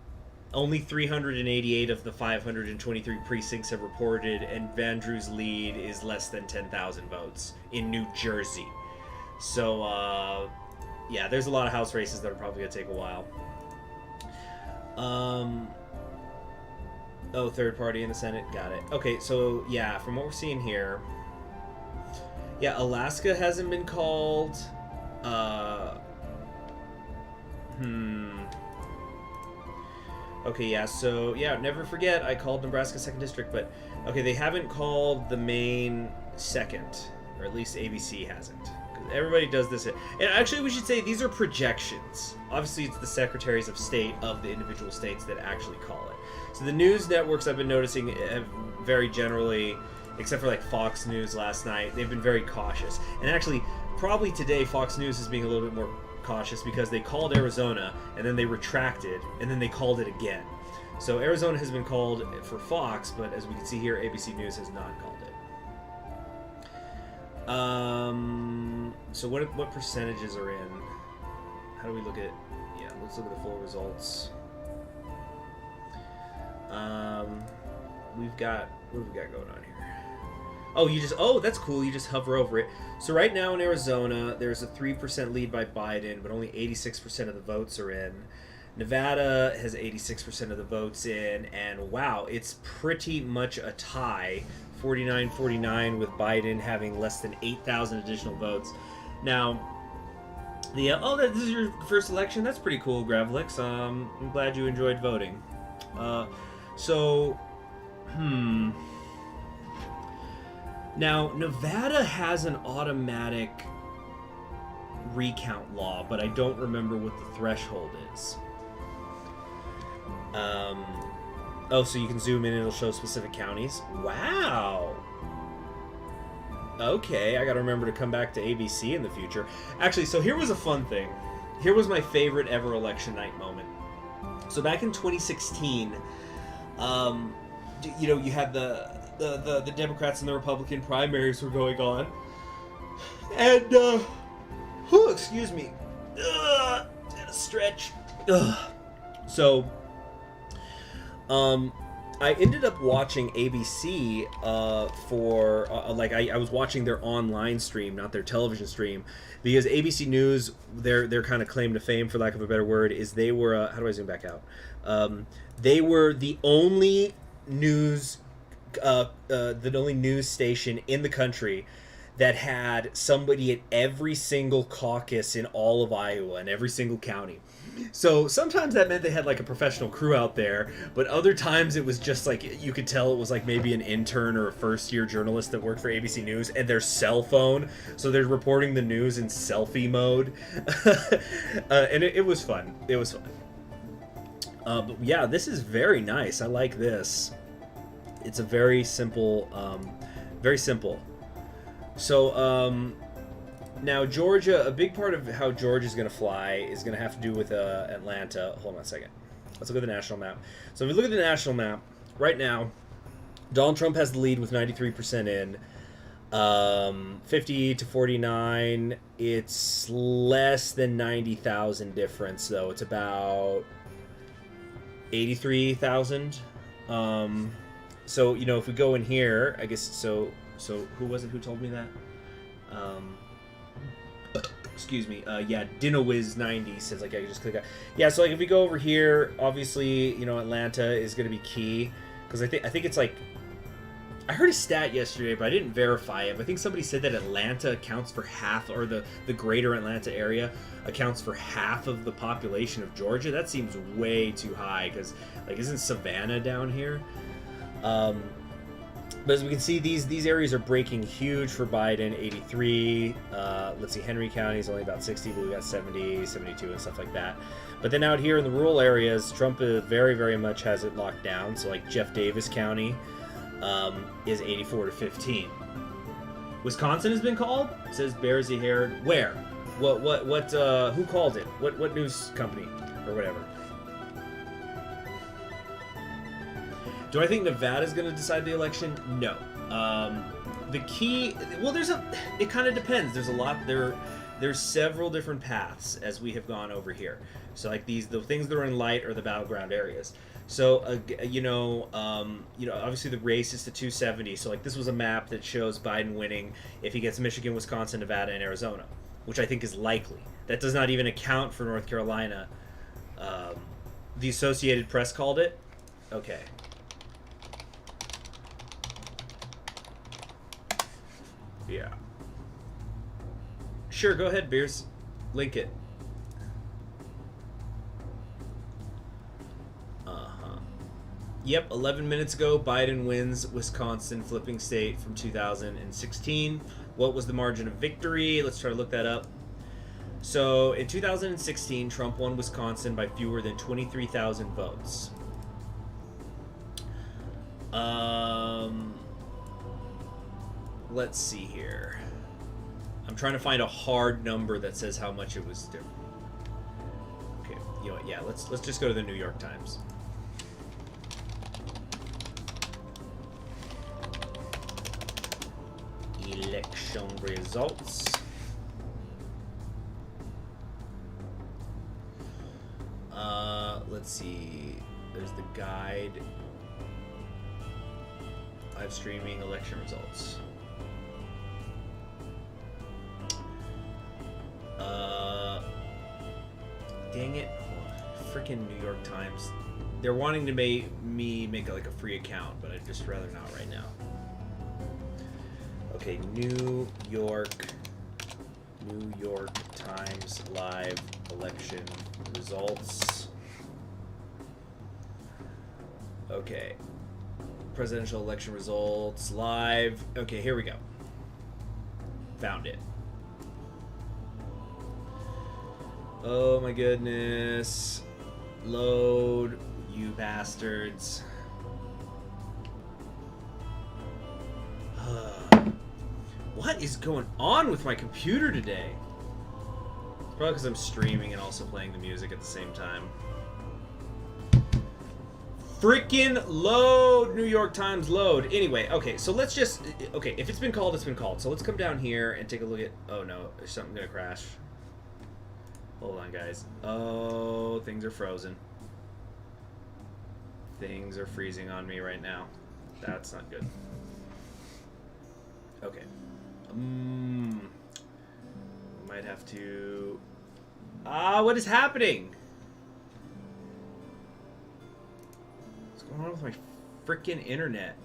388 of the 523 precincts have reported, and Van Drew's lead is less than 10,000 votes in New Jersey. So, yeah, there's a lot of house races that are probably going to take a while. Oh, third party in the Senate. Got it. Okay, so, yeah, from what we're seeing here, yeah, Alaska hasn't been called. Okay, yeah, so, yeah, never forget, I called Nebraska 2nd District, but, okay, they haven't called the Maine 2nd, or at least ABC hasn't. Because everybody does this. And actually, we should say these are projections. Obviously, it's the secretaries of state of the individual states that actually call it. So the news networks I've been noticing have very generally, except for, like, Fox News last night, they've been very cautious. And actually, probably today, Fox News is being a little bit more cautious because they called Arizona and then they retracted and then they called it again. So Arizona has been called for Fox, but as we can see here, ABC News has not called it. So what percentages are in? How do we look at? Yeah, let's look at the full results. We've got, what have we got going on here? Oh, that's cool. You just hover over it. So right now in Arizona, there's a 3% lead by Biden, but only 86% of the votes are in. Nevada has 86% of the votes in, and wow, it's pretty much a tie, 49-49, with Biden having less than 8,000 additional votes. Now, this is your first election? That's pretty cool, Gravlix. I'm glad you enjoyed voting. Now, Nevada has an automatic recount law, but I don't remember what the threshold is. So you can zoom in and it'll show specific counties. Wow! Okay, I gotta remember to come back to ABC in the future. Actually, so here was a fun thing. Here was my favorite ever election night moment. So back in 2016, you had the Democrats and the Republican primaries were going on. And, excuse me. Gotta stretch. So, I ended up watching ABC for like I was watching their online stream, not their television stream, because ABC News, their kind of claim to fame, for lack of a better word, is they were how do I zoom back out? They were the only news station in the country that had somebody at every single caucus in all of Iowa and every single county. So sometimes that meant they had like a professional crew out there, but other times it was just like, you could tell it was like maybe an intern or a first-year journalist that worked for ABC News and their cell phone, so they're reporting the news in selfie mode. And it was fun. It was fun. But yeah, this is very nice. I like this. It's a very simple, very simple. So, now Georgia, a big part of how Georgia's going to fly is going to have to do with Atlanta. Hold on a second. Let's look at the national map. So if we look at the national map, right now, Donald Trump has the lead with 93% in. 50 to 49. It's less than 90,000 difference, though. It's about 83,000. So, you know, if we go in here, I guess, so who was it who told me that? Excuse me. Yeah, DinoWiz90 says, like, I can just click on. Yeah, so, like, if we go over here, obviously, you know, Atlanta is going to be key. Because I think it's, like, I heard a stat yesterday, but I didn't verify it. But I think somebody said that Atlanta accounts for half, or the greater Atlanta area accounts for half of the population of Georgia. That seems way too high, because, like, isn't Savannah down here? But as we can see, these areas are breaking huge for Biden. 83. Let's see, Henry County is only about 60, but we got 70, 72, and stuff like that. But then out here in the rural areas, Trump very, very much has it locked down. So like Jeff Davis County is 84 to 15. Wisconsin has been called. It says Bearsy haired. Where? What? Who called it? What news company or whatever? Do I think Nevada's going to decide the election? No. The key, well, it kind of depends. There's several different paths as we have gone over here. So like the things that are in light are the battleground areas. So you know, obviously the race is to 270. So like this was a map that shows Biden winning if he gets Michigan, Wisconsin, Nevada, and Arizona, which I think is likely. That does not even account for North Carolina. The Associated Press called it. Okay. Yeah. Sure, go ahead, Beers. Link it. Yep, 11 minutes ago, Biden wins Wisconsin, flipping state from 2016. What was the margin of victory? Let's try to look that up. So, in 2016, Trump won Wisconsin by fewer than 23,000 votes. Let's see here. I'm trying to find a hard number that says how much it was different. Okay, you know what? Yeah, let's just go to the New York Times. Election results. Let's see. There's the guide. Live streaming election results. Dang it. Freaking New York Times. They're wanting to make me make like a free account, but I'd just rather not right now. Okay, New York Times live election results. Okay. Presidential election results live. Okay, here we go. Found it. Oh my goodness. Load, you bastards. What is going on with my computer today? It's probably because I'm streaming and also playing the music at the same time. Freaking load, New York Times, load. Anyway, okay, so let's just... Okay, if it's been called, it's been called. So let's come down here and take a look at... Oh, no, there's something going to crash. Hold on, guys. Oh, things are frozen. Things are freezing on me right now. That's not good. Okay. Might have to... what is happening? What's going on with my freaking internet?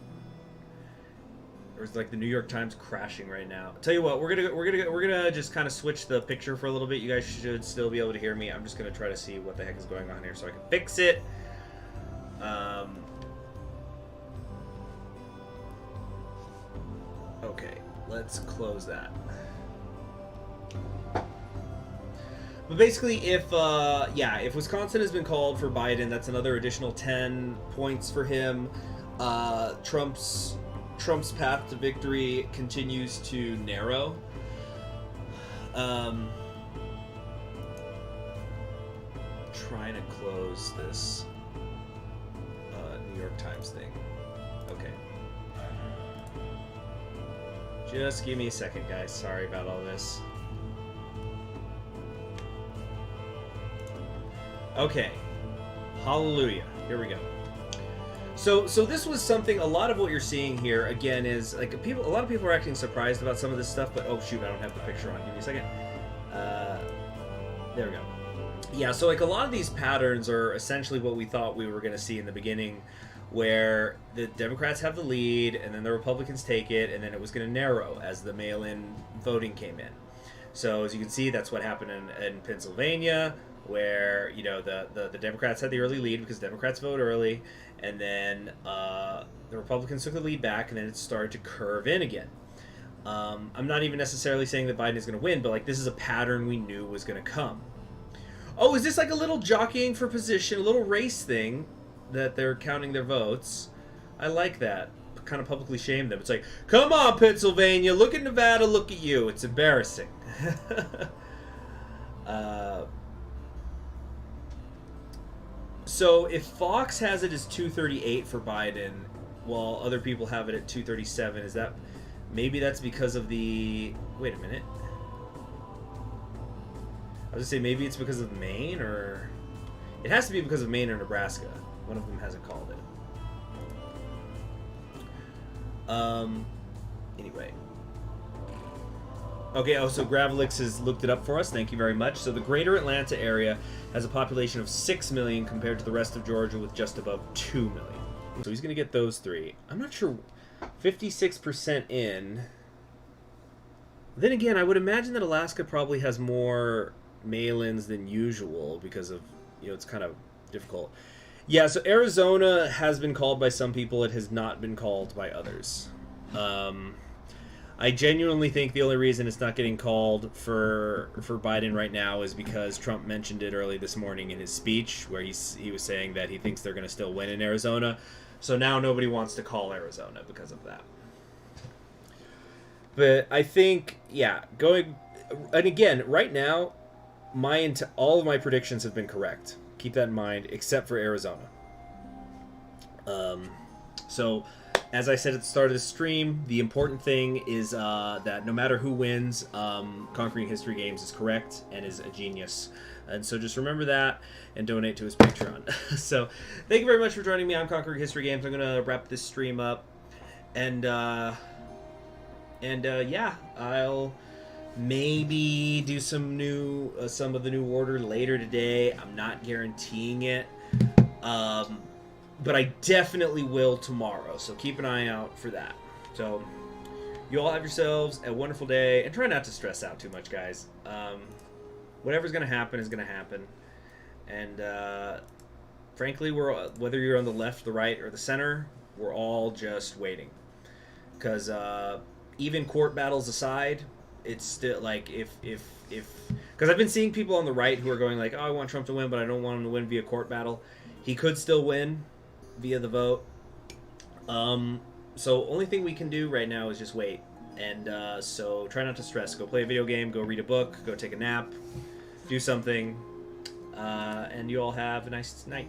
Or is like the New York Times crashing right now? Tell you what, we're gonna just kind of switch the picture for a little bit. You guys should still be able to hear me. I'm just gonna try to see what the heck is going on here so I can fix it. Okay, let's close that. But basically, if Wisconsin has been called for Biden, that's another additional 10 points for him. Trump's path to victory continues to narrow. Trying to close this New York Times thing. Okay. Just give me a second, guys. Sorry about all this. Okay. Hallelujah. Here we go. So this was something, a lot of what you're seeing here, again, is, like, a lot of people are acting surprised about some of this stuff, but, oh, shoot, I don't have the picture on. Give me a second. There we go. Yeah, so, like, a lot of these patterns are essentially what we thought we were going to see in the beginning, where the Democrats have the lead, and then the Republicans take it, and then it was going to narrow as the mail-in voting came in. So, as you can see, that's what happened in Pennsylvania, where, you know, the Democrats had the early lead because Democrats vote early, and then the Republicans took the lead back, and then it started to curve in again. I'm not even necessarily saying that Biden is going to win, but, like, this is a pattern we knew was going to come. Oh, is this like a little jockeying for position, a little race thing that they're counting their votes? I like that. Kind of publicly shame them. It's like, come on, Pennsylvania, look at Nevada, look at you. It's embarrassing. So if Fox has it as 238 for Biden, while other people have it at 237, is that... Maybe that's because of the... Wait a minute. I was going to say, maybe it's because of Maine, or... It has to be because of Maine or Nebraska. One of them hasn't called it. Anyway. Okay, oh, so Gravelix has looked it up for us. Thank you very much. So the greater Atlanta area has a population of 6 million compared to the rest of Georgia with just above 2 million. So he's going to get those three. I'm not sure... 56% in. Then again, I would imagine that Alaska probably has more mail-ins than usual because of, you know, it's kind of difficult. Yeah, so Arizona has been called by some people. It has not been called by others. I genuinely think the only reason it's not getting called for Biden right now is because Trump mentioned it early this morning in his speech where he was saying that he thinks they're going to still win in Arizona. So now nobody wants to call Arizona because of that. But I think, yeah, going... And again, right now, all of my predictions have been correct. Keep that in mind, except for Arizona. So, as I said at the start of the stream, the important thing is that no matter who wins, Conquering History Games is correct and is a genius. And so just remember that and donate to his Patreon. So thank you very much for joining me on Conquering History Games. I'm going to wrap this stream up. And yeah, I'll maybe do some of the new order later today. I'm not guaranteeing it. But I definitely will tomorrow. So keep an eye out for that. So you all have yourselves a wonderful day. And try not to stress out too much, guys. Whatever's going to happen is going to happen. And frankly, whether you're on the left, the right, or the center, we're all just waiting. Because even court battles aside, it's still like because I've been seeing people on the right who are going like, oh, I want Trump to win, but I don't want him to win via court battle. He could still win via the vote. So only thing we can do right now is just wait. And so try not to stress. Go play a video game. Go read a book. Go take a nap. Do something. And you all have a nice night.